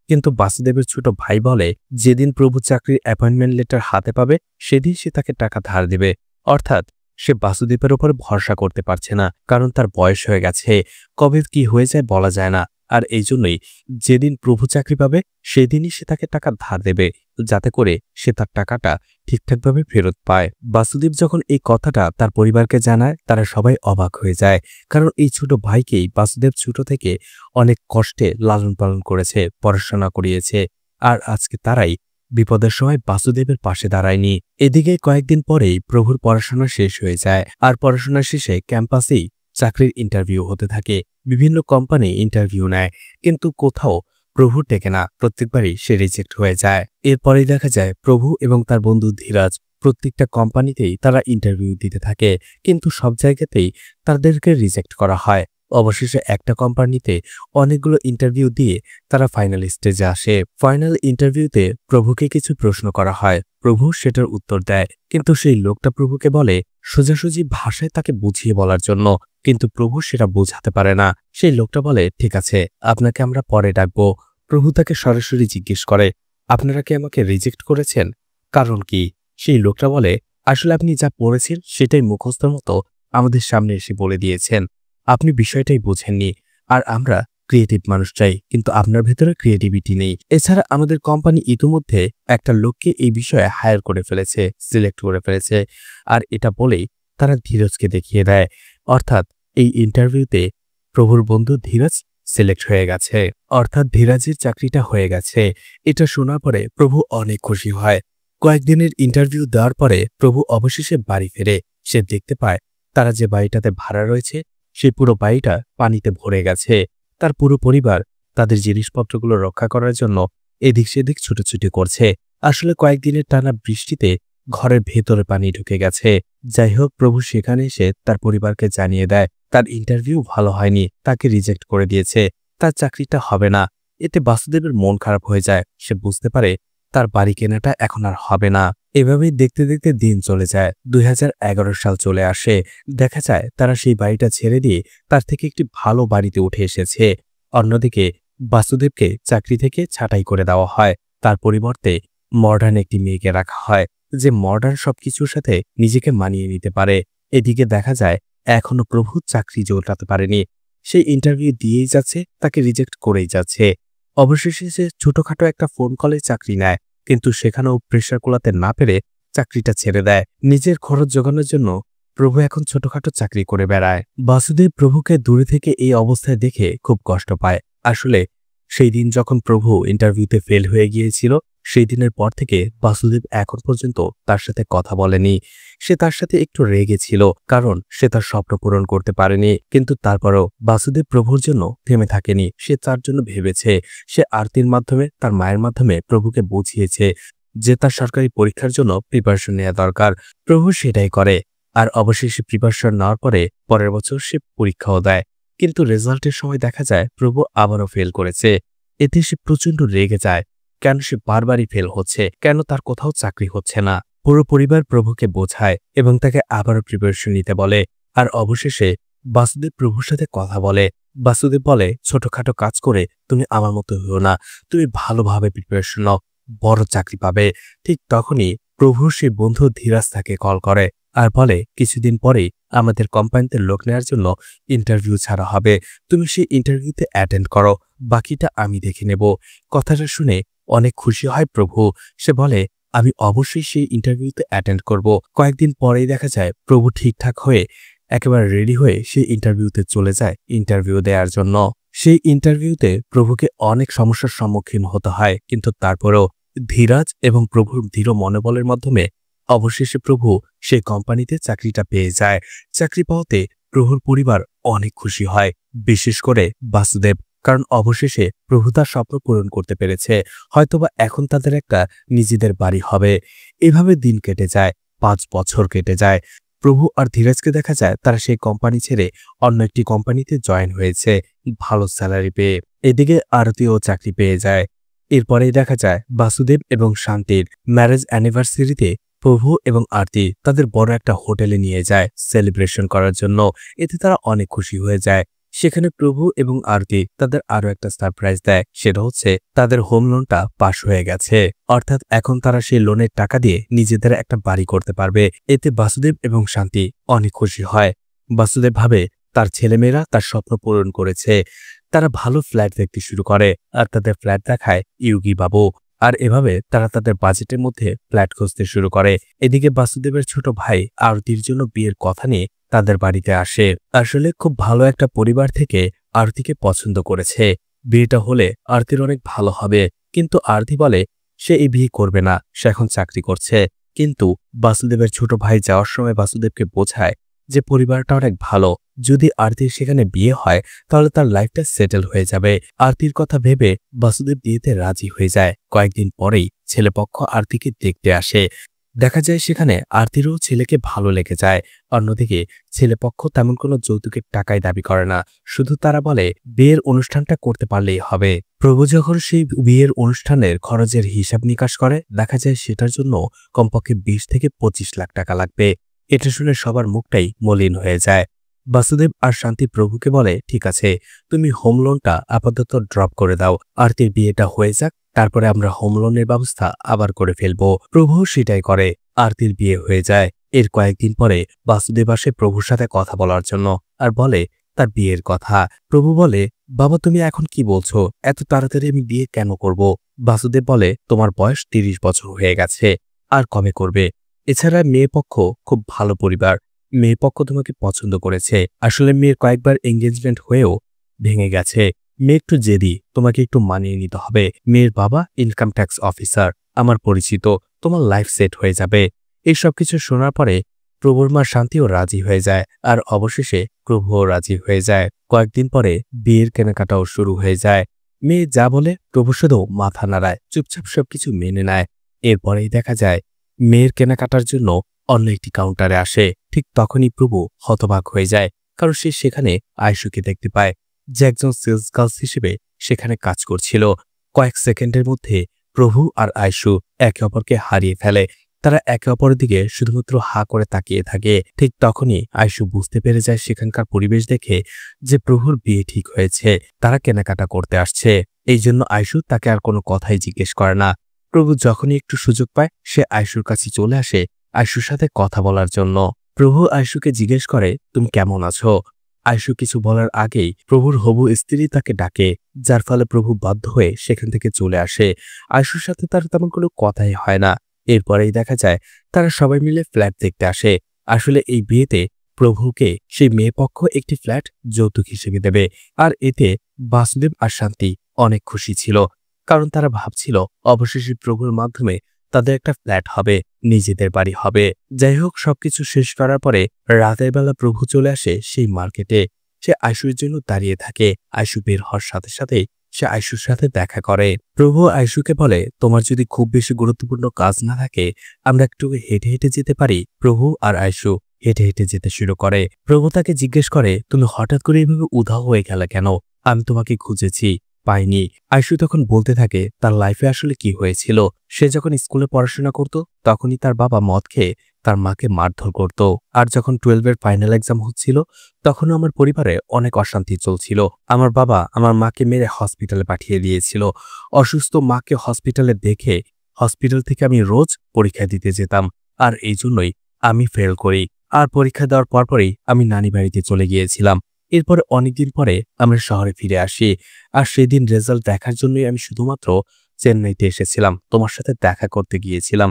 কিন্তু বাসুদেবের ছোট ভাই বলে যেদিন প্রভু চাকরির অ্যাপয়েন্টমেন্ট লেটার হাতে পাবে সেদিন সে তাকে টাকা ধার দেবে। অর্থাৎ সে বাসুদেবের উপর ভরসা করতে পারছে না, কারণ তার বয়স হয়ে গেছে, কবে কি হয়ে যায় বলা যায় না। আর এই জন্যই যেদিন প্রভু চাকরি পাবে সেদিনই সে তাকে টাকা ধার দেবে, যাতে করে সে তার টাকাটা ঠিকঠাকভাবে ফেরত পায়। বাসুদেব যখন এই কথাটা তার পরিবারকে জানায়, তারা সবাই অবাক হয়ে যায়, কারণ এই ছোট ভাইকেই বাসুদেব ছোট থেকে অনেক কষ্টে লালন পালন করেছে, পড়াশোনা করিয়েছে, আর আজকে তারাই বিপদের সময় বাসুদেবের পাশে দাঁড়ায়নি। এদিকে কয়েকদিন পরেই প্রভুর পড়াশোনা শেষ হয়ে যায়, আর পড়াশোনা শেষে ক্যাম্পাসেই চাকরির ইন্টারভিউ হতে থাকে। বিভিন্ন কোম্পানি ইন্টারভিউ নেয়, কিন্তু কোথাও প্রভু টেকে না, প্রত্যেকবারই সে রিজেক্ট হয়ে যায়। এরপরেই দেখা যায় প্রভু এবং তার বন্ধু ধীরাজ প্রত্যেকটা কোম্পানিতেই তারা ইন্টারভিউ দিতে থাকে, কিন্তু সব জায়গাতেই তাদেরকে রিজেক্ট করা হয়। অবশেষে একটা কোম্পানিতে অনেকগুলো ইন্টারভিউ দিয়ে তারা ফাইনাল স্টেজে আসে। ফাইনাল ইন্টারভিউতে প্রভুকে কিছু প্রশ্ন করা হয়, প্রভু সেটার উত্তর দেয়, কিন্তু সেই লোকটা প্রভুকে বলে সোজাসুজি ভাষায় তাকে বুঝিয়ে বলার জন্য, কিন্তু প্রভু সেটা বোঝাতে পারে না। সেই লোকটা বলে ঠিক আছে, আপনাকে আমরা পরে ডাকবো। প্রভু তাকে সরাসরি জিজ্ঞেস করে, আপনারা কি আমাকে রিজেক্ট করেছেন, কারণ কি? সেই লোকটা বলে, আসলে আপনি যা পড়েছেন সেটাই মুখস্থর মতো আমাদের সামনে এসে বলে দিয়েছেন, আপনি বিষয়টাই বোঝেননি, আর আমরা ক্রিয়েটিভ মানুষ চাই, কিন্তু আপনার ভেতরে ক্রিয়েটিভিটি নেই। এছাড়া আমাদের কোম্পানি ইতিমধ্যে একটা লোককে এই বিষয়ে হায়ার করে ফেলেছে, সিলেক্ট করে ফেলেছে। আর এটা বলেই তারা ধীরজকে দেখিয়ে দেয়, অর্থাৎ এই ইন্টারভিউতে প্রভুর বন্ধু ধীরজ সিলেক্ট হয়ে গেছে, অর্থাৎ ধীরাজের চাকরিটা হয়ে গেছে। এটা শোনার পরে প্রভু অনেক খুশি হয়। কয়েকদিনের ইন্টারভিউ দেওয়ার পরে প্রভু অবশেষে বাড়ি ফেরে। সে দেখতে পায় তারা যে বাড়িটাতে ভাড়া রয়েছে সেই পুরো বাড়িটা পানিতে ভরে গেছে। তার পুরো পরিবার তাদের জিনিসপত্রগুলো রক্ষা করার জন্য এদিক সেদিক ছুটোছুটি করছে। আসলে কয়েকদিনের টানা বৃষ্টিতে ঘরের ভেতরে পানি ঢুকে গেছে। যাই হোক, প্রভু সেখানে এসে তার পরিবারকে জানিয়ে দেয় তার ইন্টারভিউ ভালো হয়নি, তাকে রিজেক্ট করে দিয়েছে, তার চাকরিটা হবে না। এতে বাসুদেবের মন খারাপ হয়ে যায়। সে বুঝতে পারে তার বাড়ি কেনাটা এখন আর হবে না। এভাবেই দেখতে দেখতে দিন চলে যায়। 2011 সাল চলে আসে। দেখা যায় তারা সেই বাড়িটা ছেড়ে দিয়ে তার থেকে একটি ভালো বাড়িতে উঠে এসেছে। অন্যদিকে বাসুদেবকে চাকরি থেকে ছাঁটাই করে দেওয়া হয়। তার পরিবর্তে মডার্ন একটি মেয়েকে রাখা হয়, যে মডার্ন সবকিছুর সাথে নিজেকে মানিয়ে নিতে পারে। এদিকে দেখা যায় এখনো প্রভু চাকরি জোটাতে পারেনি। সেই ইন্টারভিউ দিয়েই যাচ্ছে, তাকে রিজেক্ট করেই যাচ্ছে। অবশেষে সে ছোটখাটো একটা ফোন কলে চাকরি নেয়, কিন্তু সেখানেও প্রেশার কোলাতে না পেরে চাকরিটা ছেড়ে দেয়। নিজের খরচ জোগানোর জন্য প্রভু এখন ছোটখাটো চাকরি করে বেড়ায়। বাসুদেব প্রভুকে দূরে থেকে এই অবস্থায় দেখে খুব কষ্ট পায়। আসলে সেই দিন যখন প্রভু ইন্টারভিউতে ফেল হয়ে গিয়েছিল, সেই দিনের পর থেকে বাসুদেব এখন পর্যন্ত তার সাথে কথা বলেনি। সে তার সাথে একটু রেগে ছিল, কারণ সে তার স্বপ্ন পূরণ করতে পারেনি। কিন্তু তারপরও বাসুদেব প্রভুর জন্য থেমে থাকেনি। সে তার জন্য ভেবেছে, সে আরতির মাধ্যমে, তার মায়ের মাধ্যমে প্রভুকে বুঝিয়েছে যে তার সরকারি পরীক্ষার জন্য প্রিপারেশন নেওয়া দরকার। প্রভু সেটাই করে। আর অবশেষে প্রিপারেশন নেওয়ার পরে পরের বছর সে পরীক্ষাও দেয়, কিন্তু রেজাল্টের সময় দেখা যায় প্রভু আবারও ফেল করেছে। এতে সে প্রচন্ড রেগে যায়, কেন সে বারবারই ফেল হচ্ছে, কেন তার কোথাও চাকরি হচ্ছে না। পুরো পরিবার প্রভুকে বোঝায় এবং তাকে আবারও প্রিপারেশন নিতে বলে। আর অবশেষে বাসুদেব প্রভুর সাথে কথা বলে। বাসুদেব বলে, ছোটখাটো কাজ করে তুমি আমার মতো হও না, তুমি ভালোভাবে প্রিপারেশন নাও, বড় চাকরি পাবে। ঠিক তখনই প্রভুর সেই বন্ধু ধীরাজ তাকে কল করে আর বলে, কিছুদিন পরেই আমাদের কোম্পানিতে লোক নেওয়ার জন্য ইন্টারভিউ ছাড়া হবে, তুমি সেই ইন্টারভিউতে অ্যাটেন্ড করো, বাকিটা আমি দেখে নেব। কথাটা শুনে অনেক খুশি হয় প্রভু। সে বলে, আমি অবশ্যই সেই ইন্টারভিউতে অ্যাটেন্ড করব। কয়েকদিন পরেই দেখা যায় প্রভু ঠিকঠাক হয়ে একেবারে রেডি হয়ে সেই ইন্টারভিউতে চলে যায় ইন্টারভিউ দেওয়ার জন্য। সেই ইন্টারভিউতে প্রভুকে অনেক সমস্যার সম্মুখীন হতে হয়, কিন্তু তারপরেও ধীরাজ এবং প্রভুর দৃঢ় মনোবলের মাধ্যমে অবশেষে প্রভু সেই কোম্পানিতে চাকরিটা পেয়ে যায়। চাকরি পাওয়াতে প্রভুর পরিবার অনেক খুশি হয়, বিশেষ করে বাসুদেব, কারণ অবশেষে প্রভু তার স্বপ্ন পূরণ করতে পেরেছে। হয়তোবা এখন তাদের একটা নিজেদের বাড়ি হবে। এভাবে দিন কেটে যায়, 5 বছর কেটে যায়। প্রভু আর ধীরাজকে দেখা যায় তারা সেই কোম্পানি ছেড়ে অন্য একটি কোম্পানিতে জয়েন হয়েছে, ভালো স্যালারি পেয়ে। এদিকে আরতিও চাকরি পেয়ে যায়। এরপরেই দেখা যায় বাসুদেব এবং শান্তির ম্যারেজ অ্যানিভার্সারিতে প্রভু এবং আরতি তাদের বড় একটা হোটেলে নিয়ে যায় সেলিব্রেশন করার জন্য। এতে তারা অনেক খুশি হয়ে যায়। সেখানে প্রভু এবং আরতি তাদের আরো একটা সারপ্রাইজ দেয়, সেটা হচ্ছে তাদের হোম লোনটা পাশ হয়ে গেছে, অর্থাৎ এখন তারা সেই লোনের টাকা দিয়ে নিজেদের একটা বাড়ি করতে পারবে। এতে বাসুদেব এবং শান্তি অনেক খুশি হয়। বাসুদেব ভাবে তার ছেলেমেয়েরা তার স্বপ্ন পূরণ করেছে। তারা ভালো ফ্ল্যাট দেখতে শুরু করে আর তাদের ফ্ল্যাট দেখায় ইয়োগী বাবু। আর এভাবে তারা তাদের বাজেটের মধ্যে ফ্ল্যাট খুঁজতে শুরু করে। এদিকে বাসুদেবের ছোট ভাই আরতির জন্য বিয়ের কথা নিয়ে তাদের বাড়িতে আসে। আসলে খুব ভালো একটা পরিবার থেকে আরতিকে পছন্দ করেছে। বিয়েটা হলে আরতির অনেক ভালো হবে, কিন্তু আরতি বলে সে এই বিয়ে করবে না, সে এখন চাকরি করছে। কিন্তু বাসুদেবের ছোট ভাই যাওয়ার সময় বাসুদেবকে বোঝায় যে পরিবারটা অনেক ভালো, যদি আরতির সেখানে বিয়ে হয় তাহলে তার লাইফটা সেটেল হয়ে যাবে। আরতির কথা ভেবে বাসুদেব বিয়েতে রাজি হয়ে যায়। কয়েকদিন পরেই ছেলেপক্ষ আরতিকে দেখতে আসে। দেখা যায় সেখানে আরতিরও ছেলেকে ভালো লেগে যায়। অন্যদিকে ছেলেপক্ষ তেমন কোনো যৌতুকের টাকাই দাবি করে না, শুধু তারা বলে বিয়ের অনুষ্ঠানটা করতে পারলেই হবে। প্রভু যখন সেই বিয়ের অনুষ্ঠানের খরচের হিসাব নিকাশ করে, দেখা যায় সেটার জন্য কমপক্ষে 20 থেকে 25 লাখ টাকা লাগবে। এটা শুনে সবার মুখটাই মলিন হয়ে যায়। বাসুদেব আর শান্তি প্রভুকে বলে, ঠিক আছে, তুমি হোম লোনটা আপাতত ড্রপ করে দাও, আরতির বিয়েটা হয়ে যাক, তারপরে আমরা হোম লোনের ব্যবস্থা আবার করে ফেলবো। প্রভু সেটাই করে। আরতির বিয়ে হয়ে যায়। এর কয়েকদিন পরে বাসুদেব আসে প্রভুর সাথে কথা বলার জন্য আর বলে তার বিয়ের কথা। প্রভু বলে, বাবা তুমি এখন কি বলছো, এত তাড়াতাড়ি আমি বিয়ে কেন করব? বাসুদেব বলে, তোমার বয়স 30 বছর হয়ে গেছে, আর কবে করবে? এছাড়া মেয়ে পক্ষ খুব ভালো পরিবার, মেয়ে পক্ষ তোমাকে পছন্দ করেছে। আসলে মেয়ের কয়েকবার এঙ্গেজমেন্ট হয়েও ভেঙে গেছে। মেয়ে একটু জেদি, তোমাকে একটু মানিয়ে নিতে হবে। মেয়ের বাবা ইনকাম ট্যাক্স অফিসার, আমার পরিচিত, তোমার লাইফ সেট হয়ে যাবে। এই সবকিছু শোনার পরে প্রভুর মা শান্তিও রাজি হয়ে যায়, আর অবশেষে প্রভুও রাজি হয়ে যায়। কয়েকদিন পরে বিয়ের কেনাকাটাও শুরু হয়ে যায়। মেয়ে যা বলে প্রভু শুধু মাথা নাড়ায়, চুপচাপ সবকিছু মেনে নেয়। এরপরেই দেখা যায় মেয়ের কেনাকাটার জন্য অন্য একটি কাউন্টারে আসে। ঠিক তখনই প্রভু হতবাক হয়ে যায়, কারণ সে সেখানে আয়শুকে দেখতে পায়, যে একজন সেলস গার্লস হিসেবে সেখানে কাজ করছিল। কয়েক সেকেন্ডের মধ্যে প্রভু আর আয়শু একে অপরকে হারিয়ে ফেলে। তারা একে অপরের দিকে শুধুমাত্র হা করে তাকিয়ে থাকে। ঠিক তখনই আয়শু বুঝতে পেরে যায় সেখানকার পরিবেশ দেখে যে প্রভুর বিয়ে ঠিক হয়েছে, তারা কেনাকাটা করতে আসছে। এই জন্য আয়শু তাকে আর কোনো কথাই জিজ্ঞেস করে না। প্রভু যখনই একটু সুযোগ পায় সে আয়শুর কাছে চলে আসে আয়শুর সাথে কথা বলার জন্য। প্রভু আয়শুকে জিজ্ঞেস করে, তুমি কেমন আছো? আয়শু কিছু বলার আগেই প্রভুর হবু স্ত্রী তাকে ডাকে, যার ফলে প্রভু বাধ্য হয়ে সেখান থেকে চলে আসে। আয়শুর সাথে তার তেমন কোনো কথাই হয় না। এরপরেই দেখা যায় তারা সবাই মিলে ফ্ল্যাট দেখতে আসে। আসলে এই বিয়েতে প্রভুকে সেই মেয়ে পক্ষ একটি ফ্ল্যাট যৌতুক হিসেবে দেবে, আর এতে বাসুদেব আর শান্তি অনেক খুশি ছিল, কারণ তারা ভাবছিল অবশেষে প্রভুর মাধ্যমে তাদের একটা ফ্ল্যাট হবে, নিজেদের বাড়ি হবে। যাই হোক, সবকিছু শেষ করার পরে রাতের বেলা প্রভু চলে আসে সেই মার্কেটে। সে আয়শুর জন্য দাঁড়িয়ে থাকে। আয়শু বের হওয়ার সাথে সাথে সে আয়শুর সাথে দেখা করে। প্রভু আয়শুকে বলে, তোমার যদি খুব বেশি গুরুত্বপূর্ণ কাজ না থাকে আমরা একটু হেঁটে হেঁটে যেতে পারি। প্রভু আর আয়শু হেঁটে হেঁটে যেতে শুরু করে। প্রভু তাকে জিজ্ঞেস করে, তুমি হঠাৎ করে এইভাবে উধাও হয়ে গেলে কেন? আমি তোমাকে খুঁজেছি, পাইনি। আয়শু তখন বলতে থাকে তার লাইফে আসলে কি হয়েছিল। সে যখন স্কুলে পড়াশোনা করত তখনই তার বাবা মদ খেয়ে তার মাকে মারধর করত। আর যখন 12-এর ফাইনাল এক্সাম হচ্ছিল তখনও আমার পরিবারে অনেক অশান্তি চলছিল। আমার বাবা আমার মাকে মেরে হসপিটালে পাঠিয়ে দিয়েছিল। অসুস্থ মাকে হসপিটালে দেখে হসপিটাল থেকে আমি রোজ পরীক্ষা দিতে যেতাম, আর এই জন্যই আমি ফেল করি। আর পরীক্ষা দেওয়ার পরপরই আমি নানি বাড়িতে চলে গিয়েছিলাম। এরপরে অনেকদিন পরে আমরা শহরে ফিরে আসি, আর সেদিন রেজাল্ট দেখার জন্যই আমি শুধুমাত্র চেন্নাইতে এসেছিলাম, তোমার সাথে দেখা করতে গিয়েছিলাম।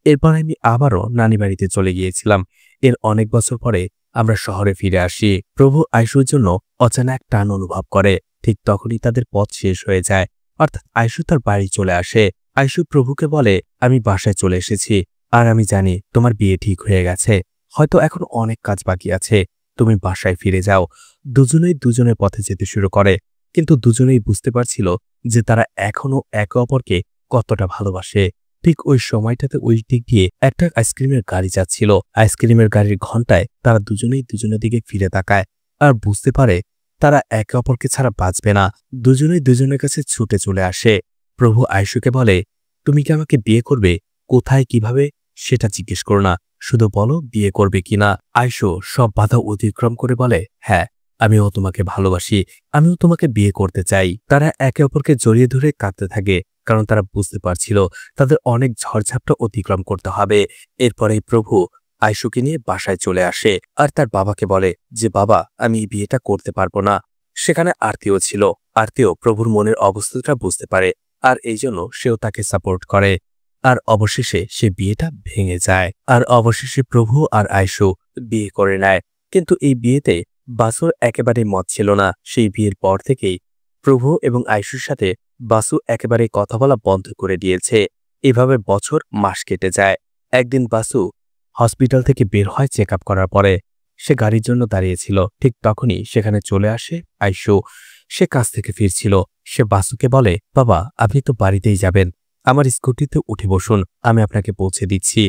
এরপর আমি আবারও নানি বাড়িতে চলে গিয়েছিলাম। এর অনেক বছর পরে আমরা শহরে ফিরে আসি। প্রভু আয়শুর জন্য অজানা এক টান অনুভব করে। ঠিক তখনই তাদের পথ শেষ হয়ে যায়, অর্থাৎ আয়শু তার বাড়ি চলে আসে। আয়শু প্রভুকে বলে, আমি বাসায় চলে এসেছি, আর আমি জানি তোমার বিয়ে ঠিক হয়ে গেছে, হয়তো এখন অনেক কাজ বাকি আছে, তুমি বাসায় ফিরে যাও। দুজনেই দুজনের পথে যেতে শুরু করে, কিন্তু দুজনেই বুঝতে পারছিল যে তারা এখনো একে অপরকে কতটা ভালোবাসে। ঠিক ওই সময়টাতে ওই দিক দিয়ে একটা আইসক্রিমের গাড়ি যাচ্ছিল। আইসক্রিমের গাড়ির ঘন্টায় তারা দুজনেই দুজনের দিকে ফিরে তাকায় আর বুঝতে পারে তারা একে অপরকে ছাড়া বাঁচবে না। দুজনেই দুজনের কাছে ছুটে চলে আসে। প্রভু আয়শুকে বলে, তুমি কি আমাকে বিয়ে করবে? কোথায়, কিভাবে সেটা জিজ্ঞেস করো না, শুধু বলো বিয়ে করবে কিনা। আয়শু সব বাধা অতিক্রম করে বলে, হ্যাঁ, আমিও তোমাকে ভালোবাসি, আমিও তোমাকে বিয়ে করতে চাই। তারা একে অপরকে জড়িয়ে ধরে কাঁদতে থাকে, কারণ তারা বুঝতে পারছিল তাদের অনেক ঝড়ঝাপটা অতিক্রম করতে হবে। এরপরেই প্রভু আয়শুকে নিয়ে বাসায় চলে আসে আর তার বাবাকে বলে যে, বাবা, আমি এই বিয়েটা করতে পারবো না। সেখানে আরতিও ছিল। আরতিও প্রভুর মনের অবস্থাটা বুঝতে পারে আর এই জন্য সেও তাকে সাপোর্ট করে। আর অবশেষে সে বিয়েটা ভেঙে যায়। আর অবশেষে প্রভু আর আয়শু বিয়ে করে নেয়। কিন্তু এই বিয়েতে বাসুর একেবারে মত ছিল না। সেই বিয়ের পর থেকেই প্রভু এবং আয়শুর সাথে বাসু একেবারে কথা বলা বন্ধ করে দিয়েছে। এভাবে বছর মাস কেটে যায়। একদিন বাসু হসপিটাল থেকে বের হয় চেক আপ করার পরে। সে গাড়ির জন্য দাঁড়িয়েছিল। ঠিক তখনই সেখানে চলে আসে আয়শু। সে কাজ থেকে ফিরছিল। সে বাসুকে বলে, বাবা, আপনি তো বাড়িতেই যাবেন, আমার স্কুটিতে উঠে বসুন, আমি আপনাকে পৌঁছে দিচ্ছি।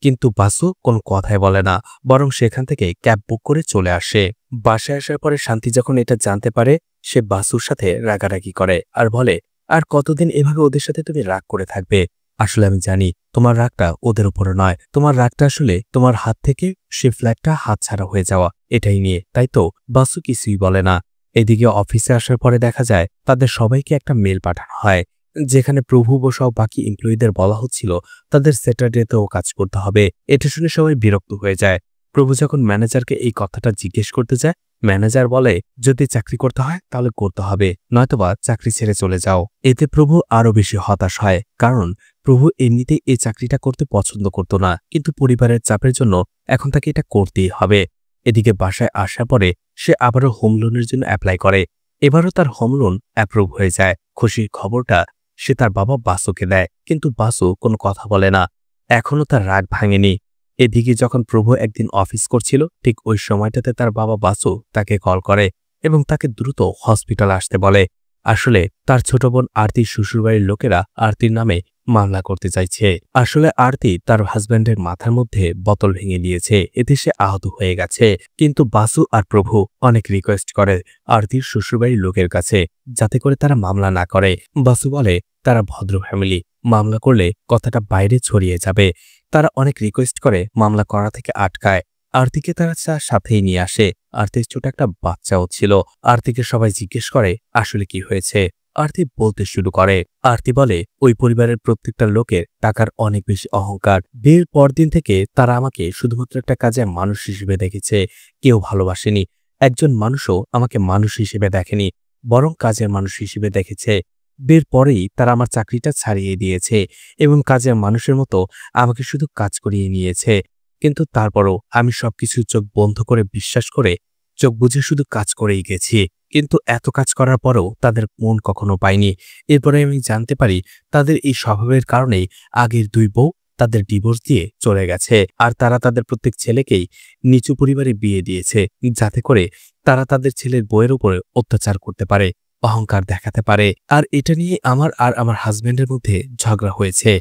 কিন্তু বাসু কোনো কথাই বলে না, বরং সেখান থেকে ক্যাব বুক করে চলে আসে। বাসায় আসার পরে শান্তি যখন এটা জানতে পারে, সে বাসুর সাথে রাগারাগি করে আর বলে, আর কতদিন এভাবে ওদের সাথে তুমি রাগ করে থাকবে? আসলে আমি জানি তোমার রাগটা ওদের উপরে নয়, তোমার রাগটা আসলে তোমার হাত থেকে সে ফ্ল্যাটটা হাতছাড়া হয়ে যাওয়া, এটাই নিয়ে, তাই তো? বাসু কিছুই বলে না। এদিকে অফিসে আসার পরে দেখা যায় তাদের সবাইকে একটা মেল পাঠানো হয়, যেখানে প্রভু সহ বাকি এমপ্লয়ীদের বলা হচ্ছিল তাদের স্যাটারডেতেও কাজ করতে হবে। এটা শুনে সবাই বিরক্ত হয়ে যায়। প্রভু যখন ম্যানেজারকে এই কথাটা জিজ্ঞেস করতে যায়, ম্যানেজার বলে, যদি চাকরি করতে হয় তাহলে করতে হবে, নয়তোবা চাকরি ছেড়ে চলে যাও। এতে প্রভু আরো বেশি হতাশ হয়, কারণ প্রভু এমনিতেই এই চাকরিটা করতে পছন্দ করত না, কিন্তু পরিবারের চাপের জন্য এখন তাকে এটা করতেই হবে। এদিকে বাসায় আসার পরে সে আবারও হোম লোনের জন্য অ্যাপ্লাই করে। এবারও তার হোম লোন অ্যাপ্রুভ হয়ে যায়। খুশির খবরটা সে তার বাবা বাসুকে দেয়, কিন্তু বাসু কোনো কথা বলে না। এখনও তার রাগ ভাঙেনি। এদিকে যখন প্রভু একদিন অফিস করছিল, ঠিক ওই সময়টাতে তার বাবা বাসু তাকে কল করে এবং তাকে দ্রুত হসপিটাল আসতে বলে। আসলে তার ছোট বোন আরতির শ্বশুরবাড়ির লোকেরা আরতির নামে মামলা করতে চাইছে। আসলে আরতি তার হাজব্যান্ডের মাথার মধ্যে বোতল ভেঙে দিয়েছে, এতে সে আহত হয়ে গেছে। কিন্তু বাসু আর প্রভু অনেক রিকোয়েস্ট করে আরতির শ্বশুরবাড়ির লোকের কাছে, যাতে করে তারা মামলা না করে। বাসু বলে তারা ভদ্র ফ্যামিলি, মামলা করলে কথাটা বাইরে ছড়িয়ে যাবে। তারা অনেক রিকোয়েস্ট করে মামলা করা থেকে আটকায়। আরতিকে তারা সাথেই নিয়ে আসে। আরতির ছোট একটা বাচ্চাও ছিল। আরতিকে সবাই জিজ্ঞেস করে আসলে কি হয়েছে। আরতি বলতে শুরু করে। আরতি বলে, ওই পরিবারের প্রত্যেকটা লোকের টাকার অনেক বেশি অহংকার। বিয়ের পরদিন থেকে তারা আমাকে শুধুমাত্র একটা কাজের মানুষ হিসেবে দেখেছে, কেউ ভালোবাসেনি। একজন মানুষও আমাকে মানুষ হিসেবে দেখেনি, বরং কাজের মানুষ হিসেবে দেখেছে। বিয়ের পরেই তারা আমার চাকরিটা ছাড়িয়ে দিয়েছে এবং কাজের মানুষের মতো আমাকে শুধু কাজ করিয়ে নিয়েছে। কিন্তু তারপরও আমি সবকিছু চোখ বন্ধ করে বিশ্বাস করে চোখ বুঝে শুধু কাজ করেই গেছি। কিন্তু এত কাজ করার পরেও তাদের মন কখনো পাইনি। এরপরে আমি জানতে পারি তাদের এই স্বভাবের কারণেই আগের দুই বউ তাদের ডিভোর্স দিয়ে চলে গেছে। আর তারা তাদের প্রত্যেক ছেলেকেই নিচু পরিবারে বিয়ে দিয়েছে, যাতে করে তারা তাদের ছেলের বউয়ের উপরে অত্যাচার করতে পারে, অহংকার দেখাতে পারে। আর এটা নিয়ে আমার আর আমার হাজবেন্ডের মধ্যে ঝগড়া হয়েছে।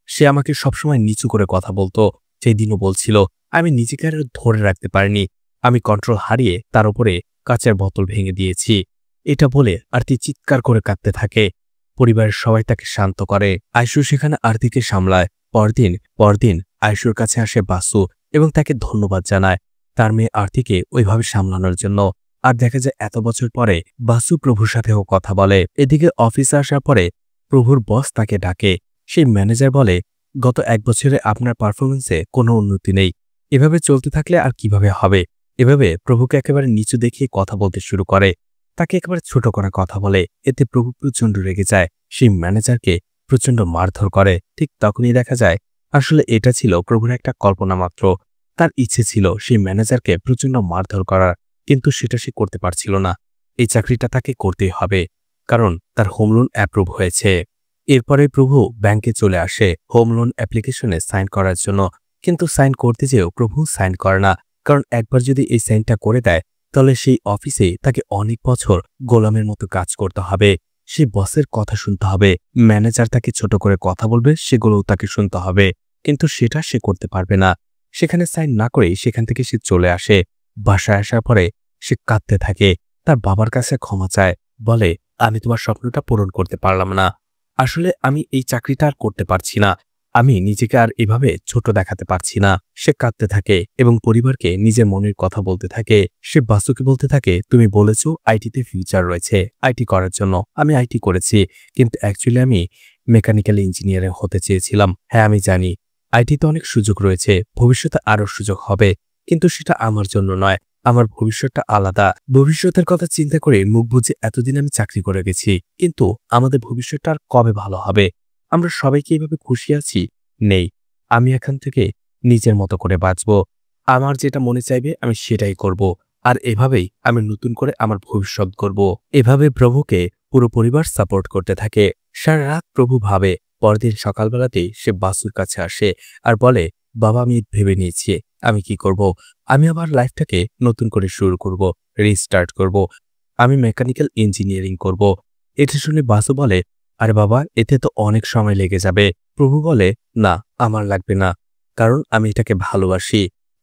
সে আমাকে সবসময় নিচু করে কথা বলতো। সেই দিনও বলছিল, আমি নিজেকে আর ধরে রাখতে পারিনি, আমি কন্ট্রোল হারিয়ে তার উপরে কাচের বোতল ভেঙে দিয়েছি। এটা বলে আরতি চিৎকার করে কাঁদতে থাকে। পরিবারের সবাই তাকে শান্ত করে। আয়শু সেখানে আরতিকে সামলায়। পরদিন আয়শুর কাছে আসে বাসু এবং তাকে ধন্যবাদ জানায় তার মেয়ে আরতিকে ওইভাবে সামলানোর জন্য। আর দেখা যায় এত বছর পরে বাসু প্রভুর সাথেও কথা বলে। এদিকে অফিসে আসার পরে প্রভুর বস তাকে ডাকে। সেই ম্যানেজার বলে, গত 1 বছরে আপনার পারফরমেন্সে কোনো উন্নতি নেই, এভাবে চলতে থাকলে আর কিভাবে হবে? এভাবে প্রভুকে একেবারে নিচু দেখিয়ে কথা বলতে শুরু করে, তাকে একেবারে ছোট করা কথা বলে। এতে প্রভু প্রচণ্ড রেগে যায়, সেই ম্যানেজারকে প্রচণ্ড মারধর করে। ঠিক তখনই দেখা যায় আসলে এটা ছিল প্রভুর একটা কল্পনা মাত্র। তার ইচ্ছে ছিল সেই ম্যানেজারকে প্রচণ্ড মারধর করার, কিন্তু সেটা সে করতে পারছিল না। এই চাকরিটা তাকে করতেই হবে, কারণ তার হোম লোন অ্যাপ্রুভ হয়েছে। এরপরে প্রভু ব্যাংকে চলে আসে হোম লোন অ্যাপ্লিকেশনে সাইন করার জন্য। কিন্তু সাইন করতে যেও প্রভু সাইন করে না, কারণ একবার যদি এই সাইনটা করে দেয় তাহলে সেই অফিসে তাকে অনেক বছর গোলামের মতো কাজ করতে হবে। সেই বসের কথা শুনতে হবে, ম্যানেজার তাকে ছোট করে কথা বলবে সেগুলোও তাকে শুনতে হবে, কিন্তু সেটা সে করতে পারবে না। সেখানে সাইন না করেই সেখান থেকে সে চলে আসে। বাসায় আসার পরে সে কাঁদতে থাকে, তার বাবার কাছে ক্ষমা চায়, বলে, আমি তোমার স্বপ্নটা পূরণ করতে পারলাম না। আসলে আমি এই চাকরিটা আর করতে পারছি না, আমি নিজেকে আর এভাবে ছোট দেখাতে পারছি না। সে কাঁদতে থাকে এবং পরিবারকে নিজের মনের কথা বলতে থাকে। সে বাসুকে বলতে থাকে, তুমি বলেছো আইটিতে ফিউচার রয়েছে, আইটি করার জন্য আমি আইটি করেছি, কিন্তু অ্যাকচুয়ালি আমি মেকানিক্যাল ইঞ্জিনিয়ারিং হতে চেয়েছিলাম। হ্যাঁ আমি জানি আইটিতে অনেক সুযোগ রয়েছে, ভবিষ্যতে আরও সুযোগ হবে, কিন্তু সেটা আমার জন্য নয়, আমার ভবিষ্যৎটা আলাদা। ভবিষ্যতের কথা চিন্তা করে মুখ বুজে এতদিন আমি চাকরি করে গেছি, কিন্তু আমাদের ভবিষ্যৎটা আর কবে ভালো হবে? আমরা সবাই কি এভাবে খুশি আছি? নেই। আমি এখান থেকে নিজের মতো করে বাঁচব। আমার যেটা মনে চাইবে আমি সেটাই করব। আর এভাবেই আমি নতুন করে আমার ভবিষ্যৎ গড়ব। এভাবে প্রভুকে পুরো পরিবার সাপোর্ট করতে থাকে। সারা রাত প্রভু ভাবে। পরদিন সকালবেলাতেই সে বাসুর কাছে আসে আর বলে, বাবা, আমি ভেবে নিয়েছি আমি কি করব। আমি আমার লাইফটাকে নতুন করে শুরু করব, রিস্টার্ট করব। আমি মেকানিক্যাল ইঞ্জিনিয়ারিং করব। এটা শুনে বাসু বলে, আরে বাবা, এতে তো অনেক সময় লেগে যাবে। প্রভু বলে, না, আমার লাগবে না, কারণ আমি এটাকে ভালোবাসি।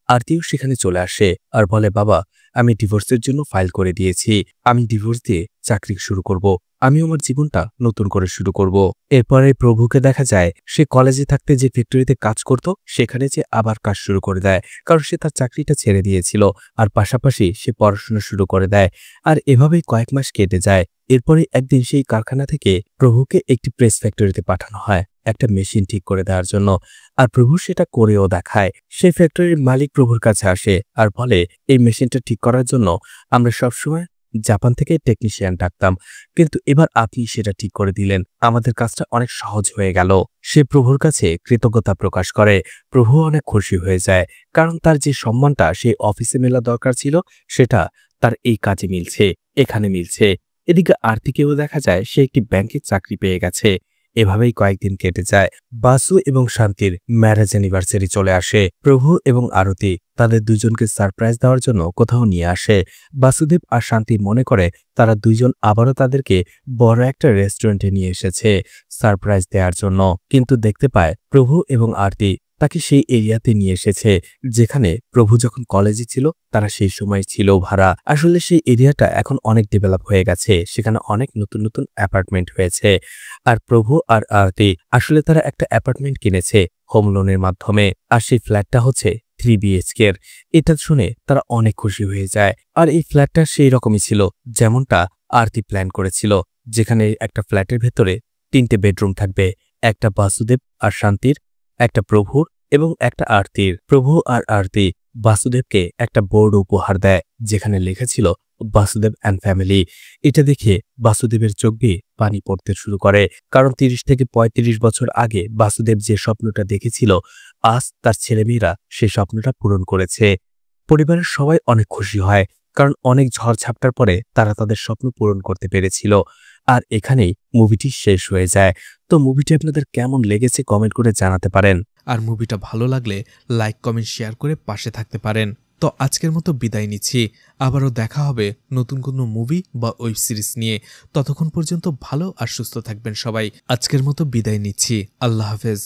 আরতিও সেখানে চলে আসে আর বলে, বাবা, আমি ডিভোর্সের জন্য ফাইল করে দিয়েছি। আমি ডিভোর্স দিয়ে চাকরি শুরু করব। আমি আমার জীবনটা নতুন করে শুরু করব। এরপরে প্রভুকে দেখা যায় সে কলেজে থাকতে যে ফ্যাক্টরিতে কাজ করত সেখানে যে আবার কাজ শুরু করে দেয়, কারণ সে তার চাকরিটা ছেড়ে দিয়েছিল। আর পাশাপাশি সে পড়াশোনা শুরু করে দেয়। আর এভাবেই কয়েক মাস কেটে যায়। এরপরে একদিন সেই কারখানা থেকে প্রভুকে একটি প্রেস ফ্যাক্টরিতে পাঠানো হয় একটা মেশিন ঠিক করে দেওয়ার জন্য। আর প্রভু সেটা করেও দেখায়। সেই ফ্যাক্টরির মালিক প্রভুর কাছে আসে আর বলে, এই মেশিনটা ঠিক করার জন্য আমরা সবসময় জাপান থেকে টেকনিশিয়ান ডাকতাম, কিন্তু এবার আপনি সেটা ঠিক করে দিলেন। আমাদের কাজটা অনেক সহজ হয়ে গেল। সে প্রভুর কাছে কৃতজ্ঞতা প্রকাশ করে। প্রভু অনেক খুশি হয়ে যায়, কারণ তার যে সম্মানটা সেই অফিসে মেলা দরকার ছিল সেটা তার এই কাজে মিলছে, এখানে মিলছে। এদিকে আরতিকেও দেখা যায় সে একটি ব্যাংকে চাকরি পেয়ে গেছে। এভাবেই কয়েকদিন কেটে যায়। বাসু এবং শান্তির ম্যারেজ অ্যানিভার্সারি চলে আসে। প্রভু এবং আরতি তাদের দুজনকে সারপ্রাইজ দেওয়ার জন্য কোথাও নিয়ে আসে। বাসুদেব আর শান্তি মনে করে তারা দুইজন আবারও তাদেরকে বড় একটা রেস্টুরেন্টে নিয়ে এসেছে সারপ্রাইজ দেওয়ার জন্য, কিন্তু দেখতে পায় প্রভু এবং আরতি তাকে সেই এরিয়াতে নিয়ে এসেছে যেখানে প্রভু যখন কলেজে ছিল তারা সেই সময় ছিল ভাড়া। আসলে সেই এরিয়াটা এখন অনেক ডেভেলপ হয়ে গেছে, সেখানে অনেক নতুন নতুন অ্যাপার্টমেন্ট হয়েছে। আর প্রভু আর আরতি আসলে তারা একটা অ্যাপার্টমেন্ট কিনেছে হোম লোনের মাধ্যমে। আর সেই ফ্ল্যাটটা হচ্ছে 3 BHK এর। এটা শুনে তারা অনেক খুশি হয়ে যায়। আর এই ফ্ল্যাটটা সেই রকমই ছিল যেমনটা আরতি প্ল্যান করেছিল, যেখানে একটা ফ্ল্যাটের ভেতরে 3টে বেডরুম থাকবে, একটা বাসুদেব আর শান্তির, একটা প্রভুর এবং একটা আরতির। প্রভু আর আরতি বাসুদেবকে একটা বোর্ড উপহার দেয় যেখানে লেখা ছিল বাসুদেব অ্যান্ড ফ্যামিলি। এটা দেখে বাসুদেবের চোখ দিয়ে পানি পড়তে শুরু করে, কারণ 30 থেকে 35 বছর আগে বাসুদেব যে স্বপ্নটা দেখেছিল আজ তার ছেলেমেয়েরা সেই স্বপ্নটা পূরণ করেছে। পরিবারের সবাই অনেক খুশি হয়, কারণ অনেক ঝড়ঝাপটার পরে তারা তাদের স্বপ্ন পূরণ করতে পেরেছিল। আর এখানেই মুভিটি শেষ হয়ে যায়। তো মুভিটি আপনাদের কেমন লেগেছে কমেন্ট করে জানাতে পারেন। আর মুভিটা ভালো লাগলে লাইক কমেন্ট শেয়ার করে পাশে থাকতে পারেন। তো আজকের মতো বিদায় নিচ্ছি। আবারও দেখা হবে নতুন কোনো মুভি বা ওয়েব সিরিজ নিয়ে। ততক্ষণ পর্যন্ত ভালো আর সুস্থ থাকবেন সবাই। আজকের মতো বিদায় নিচ্ছি। আল্লাহ হাফেজ।